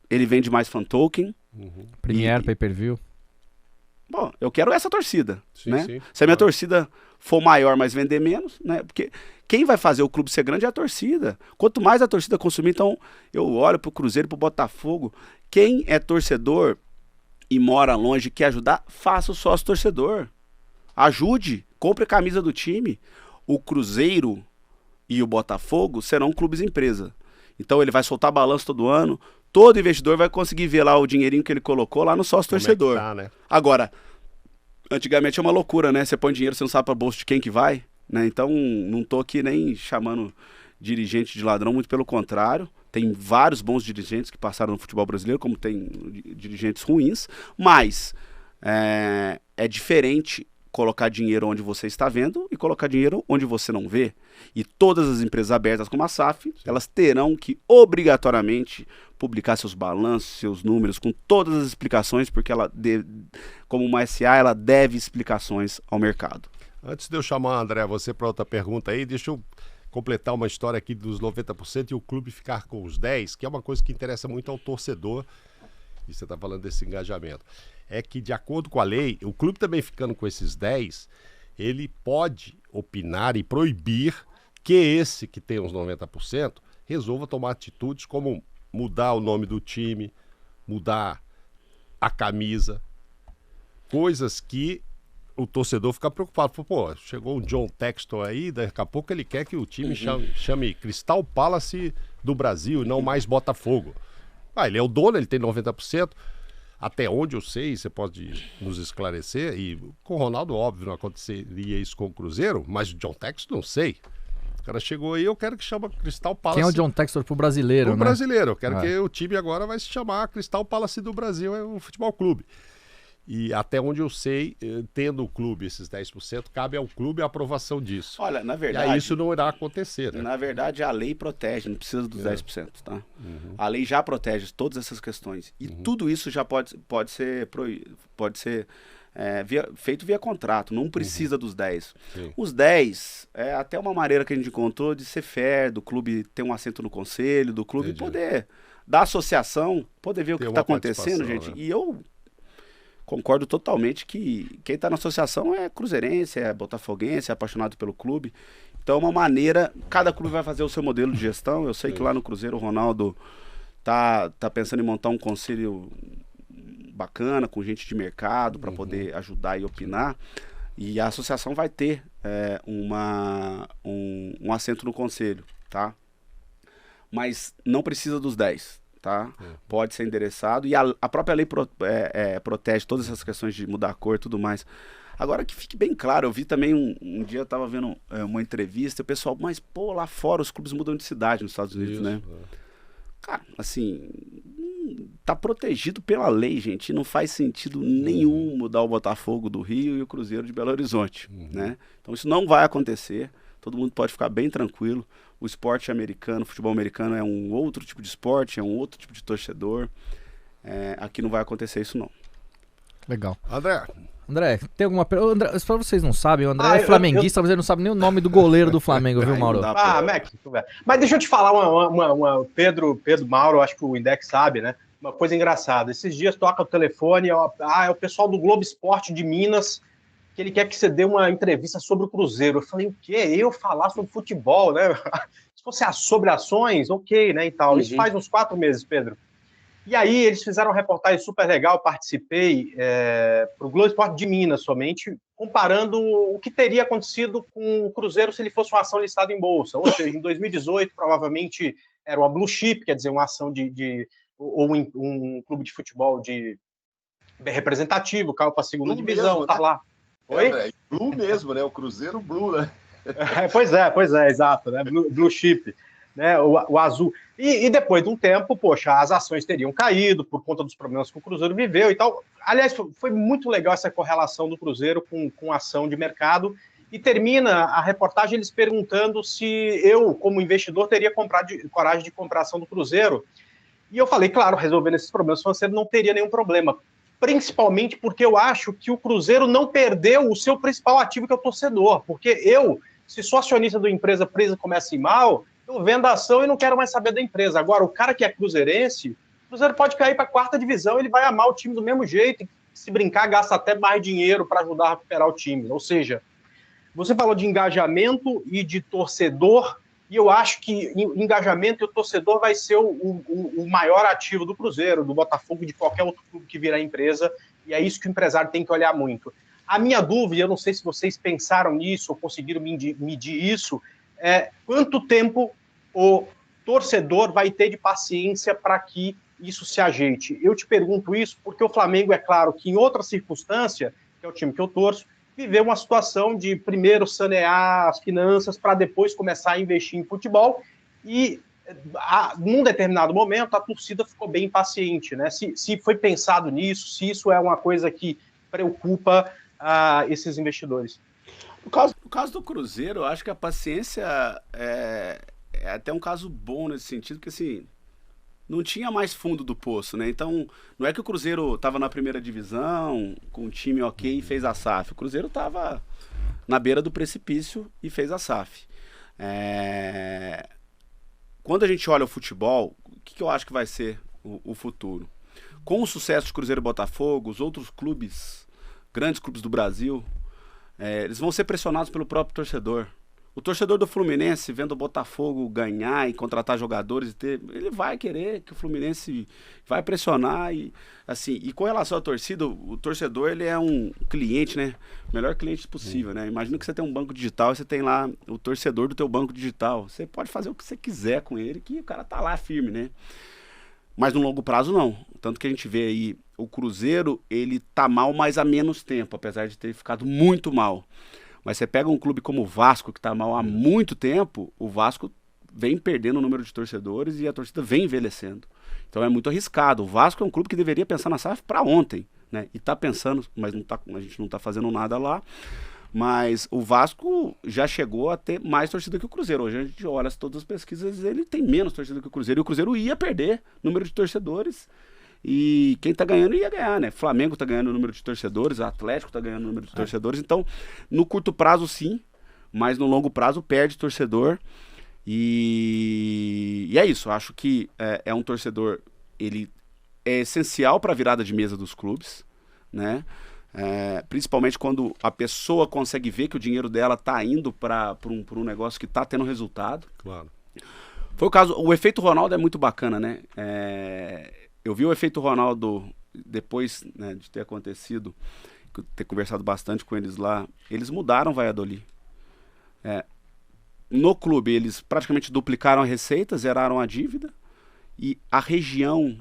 ele vende mais fan token. Premier, pay-per-view. Bom, eu quero essa torcida, sim, né? Sim, se a minha torcida for maior, mas vender menos, né? Porque quem vai fazer o clube ser grande é a torcida. Quanto mais a torcida consumir, então eu olho pro Cruzeiro, pro Botafogo. Quem é torcedor e mora longe e quer ajudar, faça o sócio torcedor. Ajude, compre a camisa do time. O Cruzeiro e o Botafogo serão clubes empresa. Então ele vai soltar balanço todo ano. Todo investidor vai conseguir ver lá o dinheirinho que ele colocou lá no sócio torcedor. Tá, né? Agora, antigamente é uma loucura, né? Você põe dinheiro, você não sabe para bolso de quem que vai, né? Então, não tô aqui nem chamando dirigente de ladrão, muito pelo contrário. Tem vários bons dirigentes que passaram no futebol brasileiro, como tem dirigentes ruins, mas é diferente colocar dinheiro onde você está vendo e colocar dinheiro onde você não vê. E todas as empresas abertas como a SAF, elas terão que obrigatoriamente publicar seus balanços, seus números, com todas as explicações, porque como uma SA, ela deve explicações ao mercado. Antes de eu chamar, André, você para outra pergunta aí, deixa eu completar uma história aqui dos 90% e o clube ficar com os 10%, que é uma coisa que interessa muito ao torcedor, e você está falando desse engajamento. É que, de acordo com a lei, o clube também ficando com esses 10%, ele pode opinar e proibir que esse que tem uns 90% resolva tomar atitudes como mudar o nome do time, mudar a camisa, coisas que o torcedor fica preocupado. Pô, chegou um John Textor aí, daqui a pouco ele quer que o time chame Crystal Palace do Brasil e não mais Botafogo. Ele é o dono, ele tem 90%. Até onde eu sei, você pode nos esclarecer, e com o Ronaldo, óbvio, não aconteceria isso com o Cruzeiro, mas o John Textor não sei. O cara chegou aí, eu quero que chama Crystal Palace. Quem é o John Textor pro brasileiro, né? Pro brasileiro, eu quero que o time agora vai se chamar Crystal Palace do Brasil, é um futebol clube. E até onde eu sei, tendo o clube esses 10%, cabe ao clube a aprovação disso. Olha, na verdade... E aí isso não irá acontecer, né? Na verdade, a lei protege, não precisa dos 10%, tá? A lei já protege todas essas questões. E tudo isso já pode ser feito via contrato, não precisa dos 10%. Sim. Os 10% é até uma maneira que a gente encontrou de ser fair, do clube ter um assento no conselho, do clube poder, da associação, poder ver o que está acontecendo, gente. Né? E eu concordo totalmente que quem está na associação é cruzeirense, é botafoguense, é apaixonado pelo clube. Então é uma maneira, cada clube vai fazer o seu modelo de gestão. Eu sei que lá no Cruzeiro o Ronaldo tá pensando em montar um conselho bacana, com gente de mercado, para poder ajudar e opinar. E a associação vai ter um assento no conselho, tá? Mas não precisa dos 10%. Tá? Pode ser endereçado e a própria lei protege todas essas questões de mudar a cor e tudo mais. Agora que fique bem claro, eu vi também um dia eu estava vendo uma entrevista e o pessoal, mas pô, lá fora os clubes mudam de cidade nos Estados Unidos, né? Cara, assim, tá protegido pela lei, gente, e não faz sentido nenhum mudar o Botafogo do Rio e o Cruzeiro de Belo Horizonte, né? Então isso não vai acontecer, todo mundo pode ficar bem tranquilo. O esporte americano, o futebol americano é um outro tipo de esporte, é um outro tipo de torcedor. Aqui não vai acontecer isso, não. Legal. André, tem alguma pergunta? Pra vocês não sabem, o André é flamenguista, mas ele não sabe nem o nome do goleiro do Flamengo, viu, Mauro? Mac, mas deixa eu te falar Pedro Mauro, acho que o Index sabe, né? Uma coisa engraçada. Esses dias toca o telefone, é o pessoal do Globo Esporte de Minas, que ele quer que você dê uma entrevista sobre o Cruzeiro. Eu falei, o quê? Eu falar sobre futebol, né? Se fosse sobre ações, ok, né, e tal. Isso faz uns 4 meses, Pedro. E aí eles fizeram uma reportagem super legal, participei para o Globo Esporte de Minas somente, comparando o que teria acontecido com o Cruzeiro se ele fosse uma ação listada em bolsa. Ou seja, em 2018, provavelmente era uma blue chip, quer dizer, uma ação ou um clube de futebol bem representativo, caiu para a segunda divisão, mesmo, tá né? lá. Oi? Blue mesmo, né? O Cruzeiro Blue, né? Pois é, exato, né? Blue chip, né? O azul. E depois de um tempo, poxa, as ações teriam caído por conta dos problemas que o Cruzeiro viveu e tal. Aliás, foi muito legal essa correlação do Cruzeiro com a ação de mercado. E termina a reportagem eles perguntando se eu, como investidor, teria coragem de comprar a ação do Cruzeiro. E eu falei, claro, resolvendo esses problemas financeiros não teria nenhum problema. Principalmente porque eu acho que o Cruzeiro não perdeu o seu principal ativo, que é o torcedor. Porque se sou acionista da empresa, a empresa começa a ir mal, eu vendo a ação e não quero mais saber da empresa. Agora, o cara que é cruzeirense, o Cruzeiro pode cair para a 4ª divisão, ele vai amar o time do mesmo jeito, e se brincar, gasta até mais dinheiro para ajudar a recuperar o time. Ou seja, você falou de engajamento e de torcedor, e eu acho que engajamento e o torcedor vai ser o maior ativo do Cruzeiro, do Botafogo, de qualquer outro clube que virar empresa, e é isso que o empresário tem que olhar muito. A minha dúvida, eu não sei se vocês pensaram nisso ou conseguiram medir isso, é quanto tempo o torcedor vai ter de paciência para que isso se ajeite. Eu te pergunto isso porque o Flamengo, é claro, que em outra circunstância, que é o time que eu torço, viveu uma situação de primeiro sanear as finanças para depois começar a investir em futebol e num determinado momento a torcida ficou bem impaciente, né? Se foi pensado nisso, se isso é uma coisa que preocupa esses investidores. No caso do Cruzeiro, eu acho que a paciência é até um caso bom nesse sentido, porque assim, não tinha mais fundo do poço, né? Então, não é que o Cruzeiro estava na primeira divisão, com um time ok e fez a SAF. O Cruzeiro estava na beira do precipício e fez a SAF. Quando a gente olha o futebol, o que eu acho que vai ser o futuro? Com o sucesso de Cruzeiro e Botafogo, os outros clubes, grandes clubes do Brasil, eles vão ser pressionados pelo próprio torcedor. O torcedor do Fluminense, vendo o Botafogo ganhar e contratar jogadores, ele vai querer que o Fluminense vai pressionar. E com relação à torcida, o torcedor ele é um cliente, né? O melhor cliente possível, né? Imagina que você tem um banco digital e você tem lá o torcedor do teu banco digital. Você pode fazer o que você quiser com ele, que o cara tá lá firme, né? Mas no longo prazo não. Tanto que a gente vê aí, o Cruzeiro, ele tá mal, mas há menos tempo, apesar de ter ficado muito mal. Mas você pega um clube como o Vasco, que está mal há muito tempo, o Vasco vem perdendo o número de torcedores e a torcida vem envelhecendo. Então é muito arriscado. O Vasco é um clube que deveria pensar na SAF para ontem, né? E está pensando, mas a gente não está fazendo nada lá. Mas o Vasco já chegou a ter mais torcida que o Cruzeiro. Hoje a gente olha todas as pesquisas, ele tem menos torcida que o Cruzeiro. E o Cruzeiro ia perder número de torcedores. E quem tá ganhando ia ganhar, né? Flamengo tá ganhando o número de torcedores, Atlético tá ganhando o número de torcedores. Então, no curto prazo, sim, mas no longo prazo perde torcedor. E é isso. Acho que é um torcedor, ele é essencial para a virada de mesa dos clubes, né? Principalmente quando a pessoa consegue ver que o dinheiro dela tá indo para um negócio que tá tendo resultado. Claro. Foi o caso. O efeito Ronaldo é muito bacana, né? Eu vi o efeito Ronaldo depois, né, de ter acontecido, ter conversado bastante com eles lá. Eles mudaram Valladolid. No clube, eles praticamente duplicaram a receita, zeraram a dívida. E a região,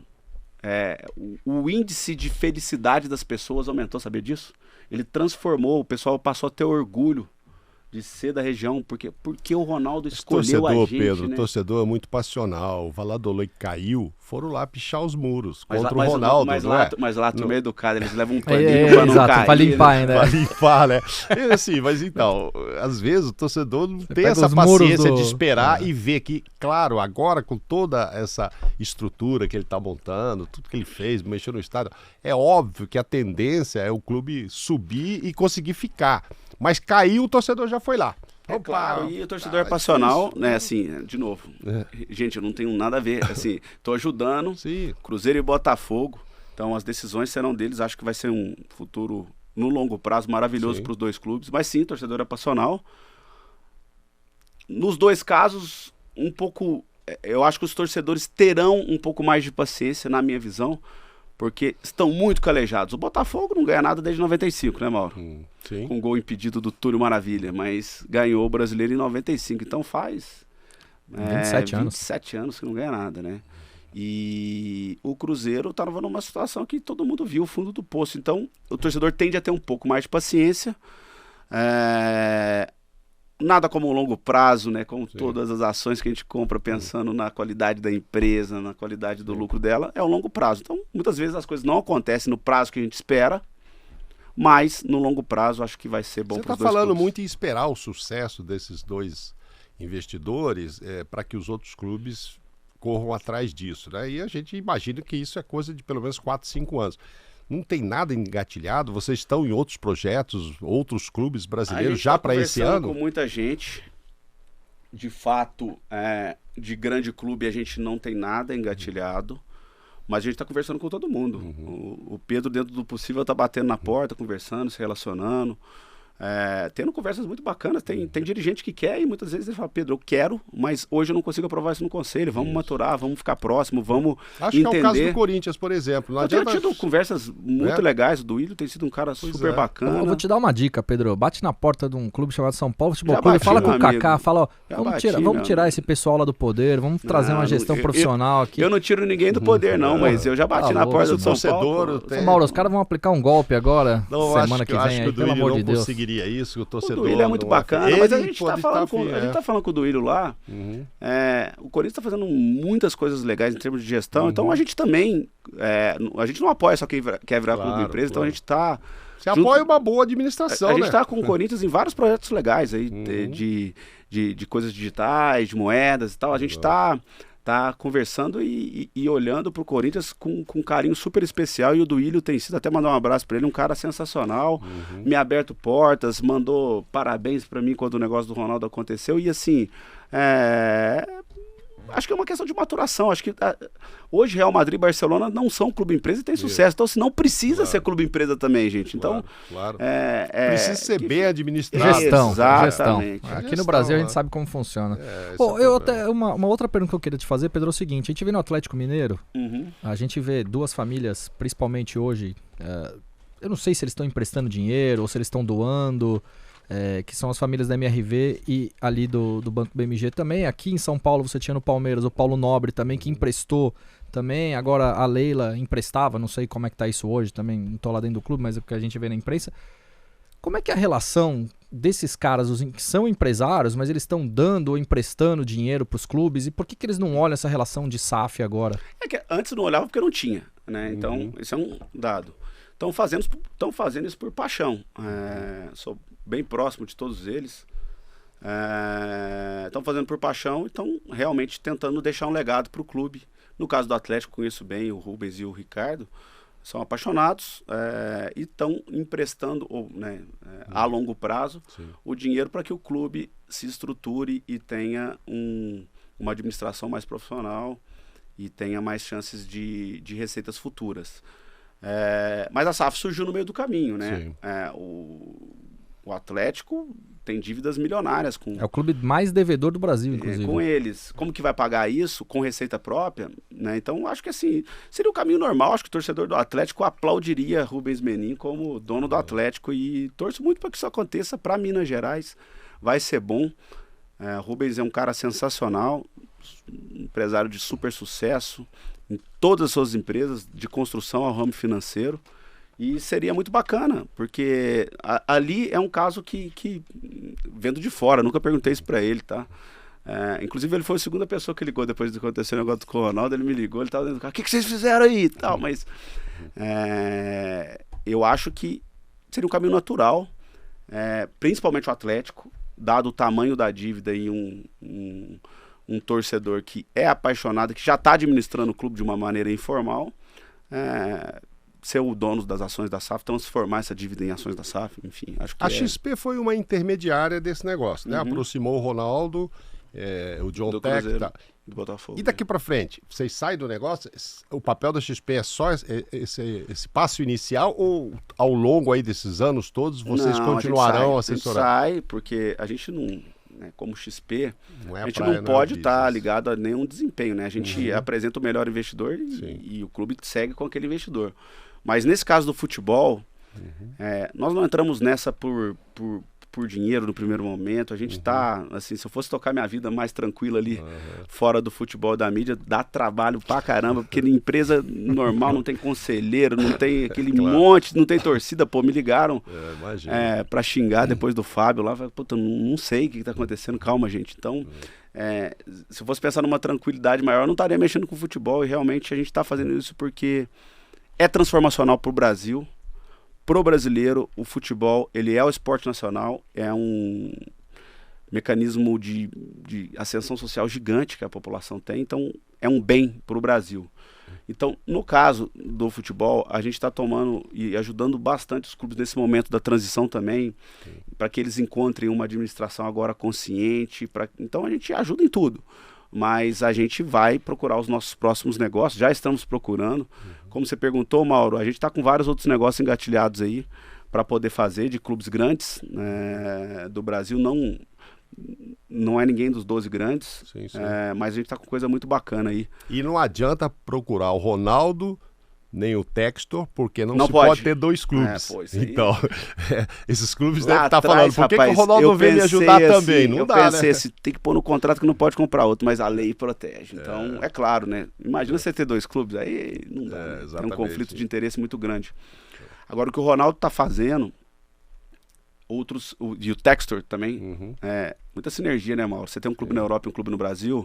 o índice de felicidade das pessoas aumentou, sabia disso? Ele transformou, o pessoal passou a ter orgulho de ser da região, porque o Ronaldo escolheu a gente, Pedro, né? O torcedor é muito passional. O Valladolid caiu, foram lá pichar os muros contra o Ronaldo. Mas lá tu meio educado, eles levam um paninho pra não cair. Pra limpar, né? Pra limpar, né? E assim, mas então, às vezes o torcedor não tem essa paciência de esperar e ver que, claro, agora com toda essa estrutura que ele tá montando, tudo que ele fez, mexeu no estádio, é óbvio que a tendência é o clube subir e conseguir ficar. Mas caiu, o torcedor já foi lá. Claro, e o torcedor é passional, né, assim, de novo, gente, eu não tenho nada a ver, assim, tô ajudando, Cruzeiro e Botafogo, então as decisões serão deles, acho que vai ser um futuro, no longo prazo, maravilhoso para os dois clubes, mas sim, torcedor é passional. Nos dois casos, um pouco, eu acho que os torcedores terão um pouco mais de paciência, na minha visão, porque estão muito calejados. O Botafogo não ganha nada desde 95, né, Mauro? Sim. Com gol impedido do Túlio Maravilha, mas ganhou o Brasileiro em 95, então faz 27 anos. 27 anos que não ganha nada, né? E o Cruzeiro estava numa situação que todo mundo viu o fundo do poço. Então, o torcedor tende a ter um pouco mais de paciência. Nada como o longo prazo, né? Como todas as ações que a gente compra pensando na qualidade da empresa, na qualidade do lucro dela, é o longo prazo. Então, muitas vezes as coisas não acontecem no prazo que a gente espera, mas no longo prazo acho que vai ser bom para os dois clubes. Você está falando muito em esperar o sucesso desses dois investidores para que os outros clubes corram atrás disso, né? E a gente imagina que isso é coisa de pelo menos 4, 5 anos. Não tem nada engatilhado? Vocês estão em outros projetos, outros clubes brasileiros já para esse ano? Com muita gente. De fato, de grande clube a gente não tem nada engatilhado, mas a gente está conversando com todo mundo. O Pedro, dentro do possível, está batendo na porta, conversando, se relacionando. Tendo conversas muito bacanas, tem dirigente que quer e muitas vezes ele fala, Pedro, eu quero, mas hoje eu não consigo aprovar isso no conselho, vamos maturar, vamos ficar próximo, vamos entender. Acho que é o caso do Corinthians, por exemplo. Eu tenho tido conversas muito legais, o Duílio tem sido um cara super bacana. Eu vou te dar uma dica, Pedro, bate na porta de um clube chamado São Paulo Futebol Clube, fala com o Kaká, fala, vamos tirar esse pessoal lá do poder, vamos trazer uma gestão profissional aqui. Eu não tiro ninguém do poder não, mas eu já bati na porta do São Paulo. Mauro, os caras vão aplicar um golpe agora, semana que vem, aí, pelo amor de Deus. Isso, o torcedor. O Duílio é muito bacana, mas a gente tá falando com o Duílio lá. O Corinthians está fazendo muitas coisas legais em termos de gestão, então a gente também. A gente não apoia só quem quer virar clube de empresa, então a gente está. Você apoia uma boa administração, A gente está com o Corinthians em vários projetos legais aí, de coisas digitais, de moedas e tal. A gente está conversando e olhando pro Corinthians com um carinho super especial, e o Duílio tem sido, até mandar um abraço para ele, um cara sensacional, me aberto portas, mandou parabéns para mim quando o negócio do Ronaldo aconteceu, e assim, acho que é uma questão de maturação. Acho que hoje Real Madrid e Barcelona não são clube empresa e tem sucesso. Então, se não precisa ser clube empresa também, gente. Então, precisa ser bem administrado. Gestão. Exatamente. Aqui no Brasil a gente sabe como funciona. Uma outra pergunta que eu queria te fazer, Pedro, é o seguinte: a gente vê no Atlético Mineiro, a gente vê duas famílias, principalmente hoje, eu não sei se eles estão emprestando dinheiro ou se eles estão doando. Que são as famílias da MRV e ali do Banco BMG também. Aqui em São Paulo você tinha no Palmeiras o Paulo Nobre também, que emprestou também. Agora a Leila emprestava, não sei como é que tá isso hoje também, não tô lá dentro do clube, mas é o que a gente vê na imprensa. Como é que é a relação desses caras, que são empresários, mas eles estão dando ou emprestando dinheiro para os clubes, e por que eles não olham essa relação de SAF agora? É que antes não olhava porque não tinha, né? Então, esse é um dado. Estão fazendo isso por paixão. Sou bem próximo de todos eles. Estão fazendo por paixão e estão realmente tentando deixar um legado para o clube. No caso do Atlético, conheço bem o Rubens e o Ricardo. São apaixonados e estão emprestando a longo prazo o dinheiro para que o clube se estruture e tenha uma administração mais profissional e tenha mais chances de receitas futuras. Mas a SAF surgiu no meio do caminho, né? O Atlético tem dívidas milionárias com... É o clube mais devedor do Brasil, inclusive. Com eles. Como que vai pagar isso? Com receita própria? Né? Então, acho que assim, seria o caminho normal. Acho que o torcedor do Atlético aplaudiria Rubens Menin como dono do Atlético, e torço muito para que isso aconteça para Minas Gerais. Vai ser bom. Rubens é um cara sensacional, um empresário de super sucesso em todas as suas empresas, de construção ao ramo financeiro. E seria muito bacana, porque ali é um caso que vendo de fora, nunca perguntei isso para ele, tá? Inclusive ele foi a segunda pessoa que ligou depois de acontecer o negócio com o Ronaldo. Ele me ligou, ele estava dentro do carro, o que vocês fizeram aí? Tal, mas eu acho que seria um caminho natural, principalmente o Atlético, dado o tamanho da dívida e um torcedor que é apaixonado, que já está administrando o clube de uma maneira informal, ser o dono das ações da SAF, transformar essa dívida em ações da SAF, enfim. Acho que a XP foi uma intermediária desse negócio, né? Aproximou o Ronaldo, o John Tech do Botafogo. E daqui para frente, vocês saem do negócio? O papel da XP é só esse passo inicial, ou ao longo aí desses anos todos vocês continuarão assessorando? A gente sai, porque a gente não... como XP, a gente não pode estar ligado a nenhum desempenho, né? A gente apresenta o melhor investidor e o clube segue com aquele investidor. Mas nesse caso do futebol, nós não entramos nessa por por dinheiro no primeiro momento. A gente tá, assim, se eu fosse tocar minha vida mais tranquila ali, fora do futebol da mídia, dá trabalho pra caramba, porque empresa normal não tem conselheiro, não tem aquele monte, não tem torcida. Pô, me ligaram pra xingar depois do Fábio lá. Puta, não sei o que tá acontecendo, calma, gente. Então, se eu fosse pensar numa tranquilidade maior, eu não estaria mexendo com futebol, e realmente a gente tá fazendo isso porque é transformacional pro Brasil. Pro brasileiro, o futebol, ele é o esporte nacional, é um mecanismo de ascensão social gigante que a população tem, então é um bem pro Brasil. Então, no caso do futebol, a gente está tomando e ajudando bastante os clubes nesse momento da transição também, para que eles encontrem uma administração agora consciente. Então, a gente ajuda em tudo, mas a gente vai procurar os nossos próximos negócios, já estamos procurando. Como você perguntou, Mauro, a gente está com vários outros negócios engatilhados aí para poder fazer, de clubes grandes do Brasil. Não é ninguém dos 12 grandes, sim. Mas a gente está com coisa muito bacana aí. E não adianta procurar o Ronaldo nem o Textor, porque não se pode ter dois clubes. Então, esses clubes devem estar falando, por que o Ronaldo veio me ajudar também? Não dá, né? Tem que pôr no contrato que não pode comprar outro, mas a lei protege. Então, é claro, né? Imagina você ter dois clubes, aí não dá, né? Tem um conflito de interesse muito grande. Agora, o que o Ronaldo está fazendo, e o Textor também, muita sinergia, né, Mauro? Você tem um clube na Europa e um clube no Brasil,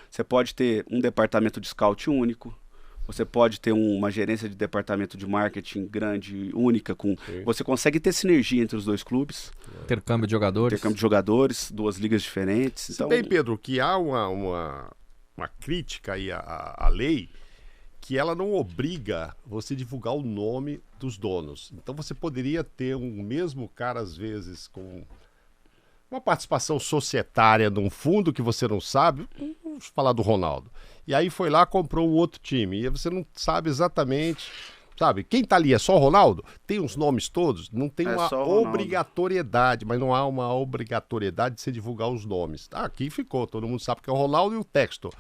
você pode ter um departamento de scout único, você pode ter uma gerência de departamento de marketing grande, única. Você consegue ter sinergia entre os dois clubes. Intercâmbio de jogadores. Duas ligas diferentes. Se bem, Pedro, que há uma crítica aí à lei, que ela não obriga você a divulgar o nome dos donos. Então você poderia ter um mesmo cara, às vezes, com uma participação societária num fundo que você não sabe. Vamos falar do Ronaldo. E aí foi lá, comprou um outro time. E você não sabe exatamente, sabe? Quem tá ali é só o Ronaldo? Tem os nomes todos? Não tem uma obrigatoriedade, mas não há uma obrigatoriedade de você divulgar os nomes. Aqui ficou, todo mundo sabe que é o Ronaldo e o Textor.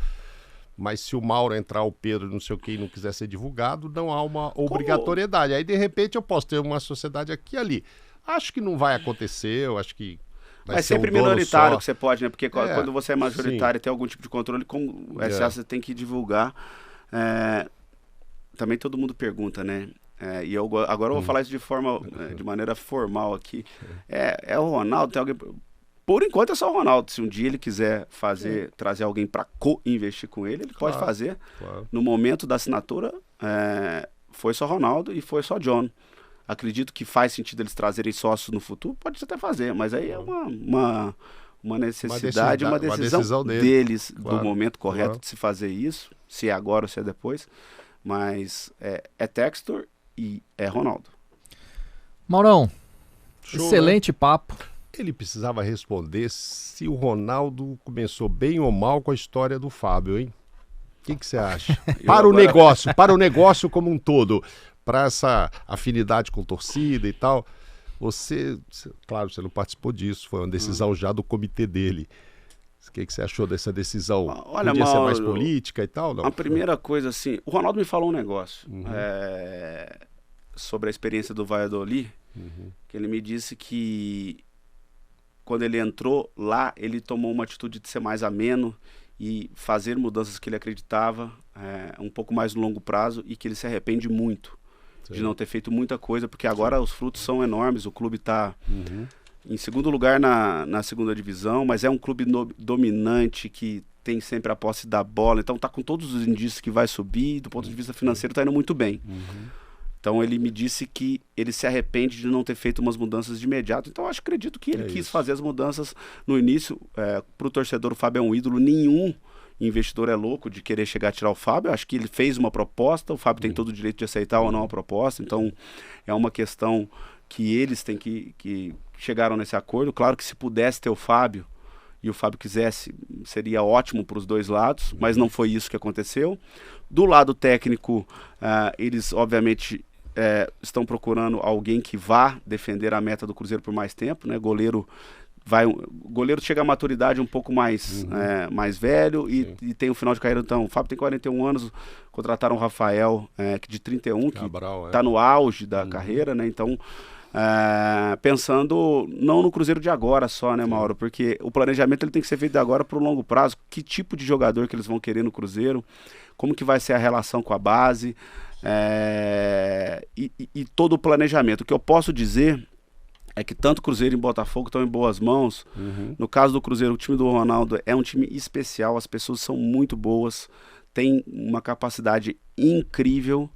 Mas se o Mauro entrar, o Pedro, não sei o que, e não quiser ser divulgado, não há uma obrigatoriedade. Aí, de repente, eu posso ter uma sociedade aqui e ali. Acho que não vai acontecer, eu acho que é sempre minoritário que você pode, né? Porque quando você é majoritário e tem algum tipo de controle, como o SA você tem que divulgar. Também todo mundo pergunta, né? E agora eu vou falar isso de maneira formal aqui. É o Ronaldo, tem alguém... Por enquanto é só o Ronaldo. Se um dia ele quiser trazer alguém para co-investir com ele, ele pode fazer. Claro. No momento da assinatura, foi só Ronaldo e foi só John. Acredito que faz sentido eles trazerem sócios no futuro, pode até fazer, mas aí é uma necessidade, uma decisão deles, do momento correto de se fazer isso, se é agora ou se é depois, mas é Textor e é Ronaldo. Maurão, excelente papo. Ele precisava responder se o Ronaldo começou bem ou mal com a história do Fábio, hein? O que você acha? Para o negócio como um todo, para essa afinidade com torcida e tal, claro, você não participou disso, foi uma decisão já do comitê dele. O que você achou dessa decisão? Olha, podia ser mais política e tal? Não? A primeira coisa, assim, o Ronaldo me falou um negócio sobre a experiência do Valladolid, que ele me disse que quando ele entrou lá, ele tomou uma atitude de ser mais ameno e fazer mudanças que ele acreditava um pouco mais no longo prazo, e que ele se arrepende muito de não ter feito muita coisa, porque agora os frutos são enormes. O clube está em segundo lugar na segunda divisão, mas é um clube dominante que tem sempre a posse da bola, então está com todos os indícios que vai subir, do ponto de vista financeiro está indo muito bem. Então ele me disse que ele se arrepende de não ter feito umas mudanças de imediato. Então acredito que ele quis fazer as mudanças no início. Para o torcedor, o Fábio é um ídolo. Nenhum investidor é louco de querer chegar a tirar o Fábio. Eu acho que ele fez uma proposta, o Fábio tem todo o direito de aceitar ou não a proposta. Então é uma questão que eles têm que chegaram nesse acordo. Claro que se pudesse ter o Fábio e o Fábio quisesse, seria ótimo para os dois lados, mas não foi isso que aconteceu. Do lado técnico, eles obviamente estão procurando alguém que vá defender a meta do Cruzeiro por mais tempo, né? Goleiro chega à maturidade um pouco mais velho e tem o final de carreira. Então, o Fábio tem 41 anos, contrataram o Rafael, que de 31, que está no auge da carreira, né? Então, pensando não no Cruzeiro de agora só, né, Mauro? Porque o planejamento ele tem que ser feito de agora para o longo prazo. Que tipo de jogador que eles vão querer no Cruzeiro? Como que vai ser a relação com a base? E todo o planejamento. O que eu posso dizer é que tanto Cruzeiro e Botafogo estão em boas mãos. No caso do Cruzeiro, o time do Ronaldo é um time especial, as pessoas são muito boas, tem uma capacidade incrível.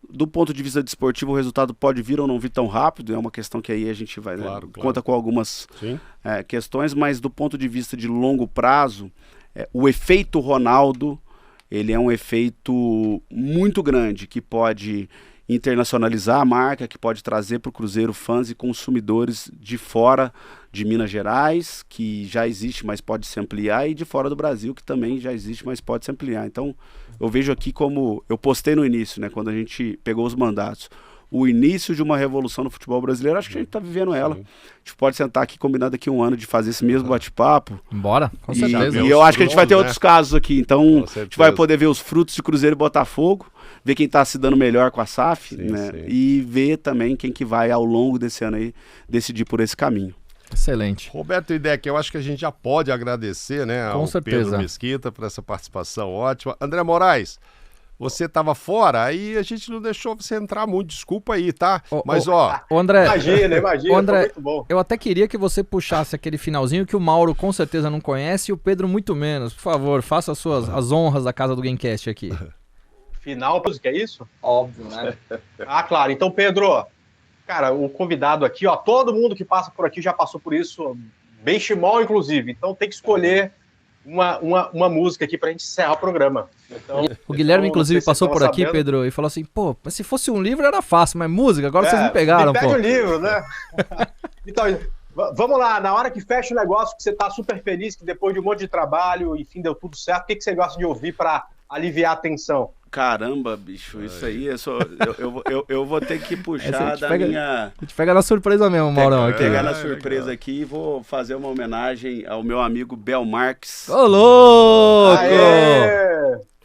Do ponto de vista desportivo, o resultado pode vir ou não vir tão rápido, é uma questão que aí a gente vai conta com algumas questões, mas do ponto de vista de longo prazo, o efeito Ronaldo, ele é um efeito muito grande, que pode internacionalizar a marca, que pode trazer para o Cruzeiro fãs e consumidores de fora de Minas Gerais, que já existe, mas pode se ampliar, e de fora do Brasil, que também já existe, mas pode se ampliar. Então, eu vejo aqui como eu postei no início, né, quando a gente pegou os mandatos, o início de uma revolução no futebol brasileiro. Acho que a gente está vivendo ela. A gente pode sentar aqui, combinar daqui um ano de fazer esse mesmo bate-papo. Bora, com certeza. E eu acho que a gente vai ter outros casos aqui. Então, a gente vai poder ver os frutos de Cruzeiro e Botafogo, ver quem está se dando melhor com a SAF, e ver também quem que vai, ao longo desse ano aí, decidir por esse caminho. Excelente. Roberto Idec, eu acho que a gente já pode agradecer, né, ao Pedro Mesquita por essa participação ótima. André Moraes, você estava fora, aí a gente não deixou você entrar muito, desculpa aí, tá? Mas André, imagina, André, muito bom. Eu até queria que você puxasse aquele finalzinho que o Mauro com certeza não conhece e o Pedro muito menos. Por favor, faça as honras da casa do Gamecast aqui. Final, música, é isso? Óbvio, né? Claro. Então, Pedro, cara, o convidado aqui, todo mundo que passa por aqui já passou por isso, Benchimol, inclusive. Então tem que escolher uma música aqui pra gente encerrar o programa. Então, o Guilherme, inclusive, passou por aqui, Pedro, e falou assim, pô, mas se fosse um livro era fácil, mas música, agora vocês me pegaram, pega o livro, né? Então, vamos lá, na hora que fecha o negócio, que você tá super feliz, que depois de um monte de trabalho, enfim, deu tudo certo, o que você gosta de ouvir pra aliviar a tensão? Caramba, bicho, isso aí eu vou ter que puxar minha... A gente pega na surpresa mesmo, Maurão. Pegar na surpresa aqui e vou fazer uma homenagem ao meu amigo Bel Marques. Ô, louco!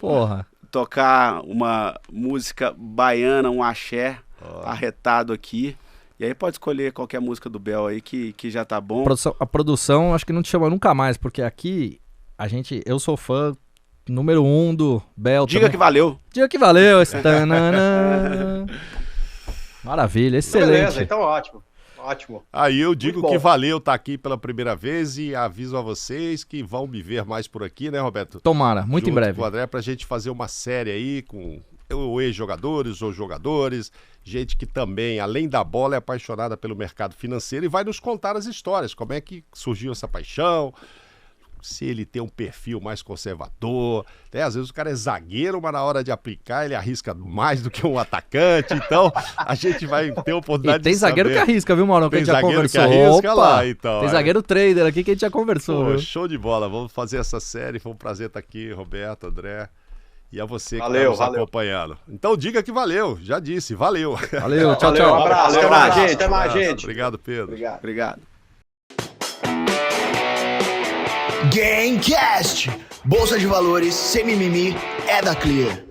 Porra. Tocar uma música baiana, um axé arretado aqui. E aí pode escolher qualquer música do Bel aí que já tá bom. A produção acho que não te chama nunca mais, porque aqui eu sou fã número 1 do Bel. Diga que valeu. Diga que valeu. Maravilha, excelente. Beleza, então ótimo. Aí eu digo que valeu estar aqui pela primeira vez e aviso a vocês que vão me ver mais por aqui, né, Roberto? Tomara, muito em breve. Com o André, pra gente fazer uma série aí com ex-jogadores ou jogadores, gente que também, além da bola, é apaixonada pelo mercado financeiro e vai nos contar as histórias, como é que surgiu essa paixão, se ele tem um perfil mais conservador, né? Às vezes o cara é zagueiro, mas na hora de aplicar ele arrisca mais do que um atacante, então a gente vai ter a oportunidade de saber. Tem zagueiro que arrisca, viu, Maurão, que a gente já conversou. Que arrisca lá, então. Tem zagueiro trader aqui que a gente já conversou. Pô, show de bola, vamos fazer essa série, foi um prazer estar aqui, Roberto, André. E a você que está nos acompanhando. Então diga que valeu, já disse, valeu. Valeu, tchau. Um abraço, até mais, gente. Obrigado, Pedro. Obrigado. Gamecast. Bolsa de valores sem mimimi é da Clear.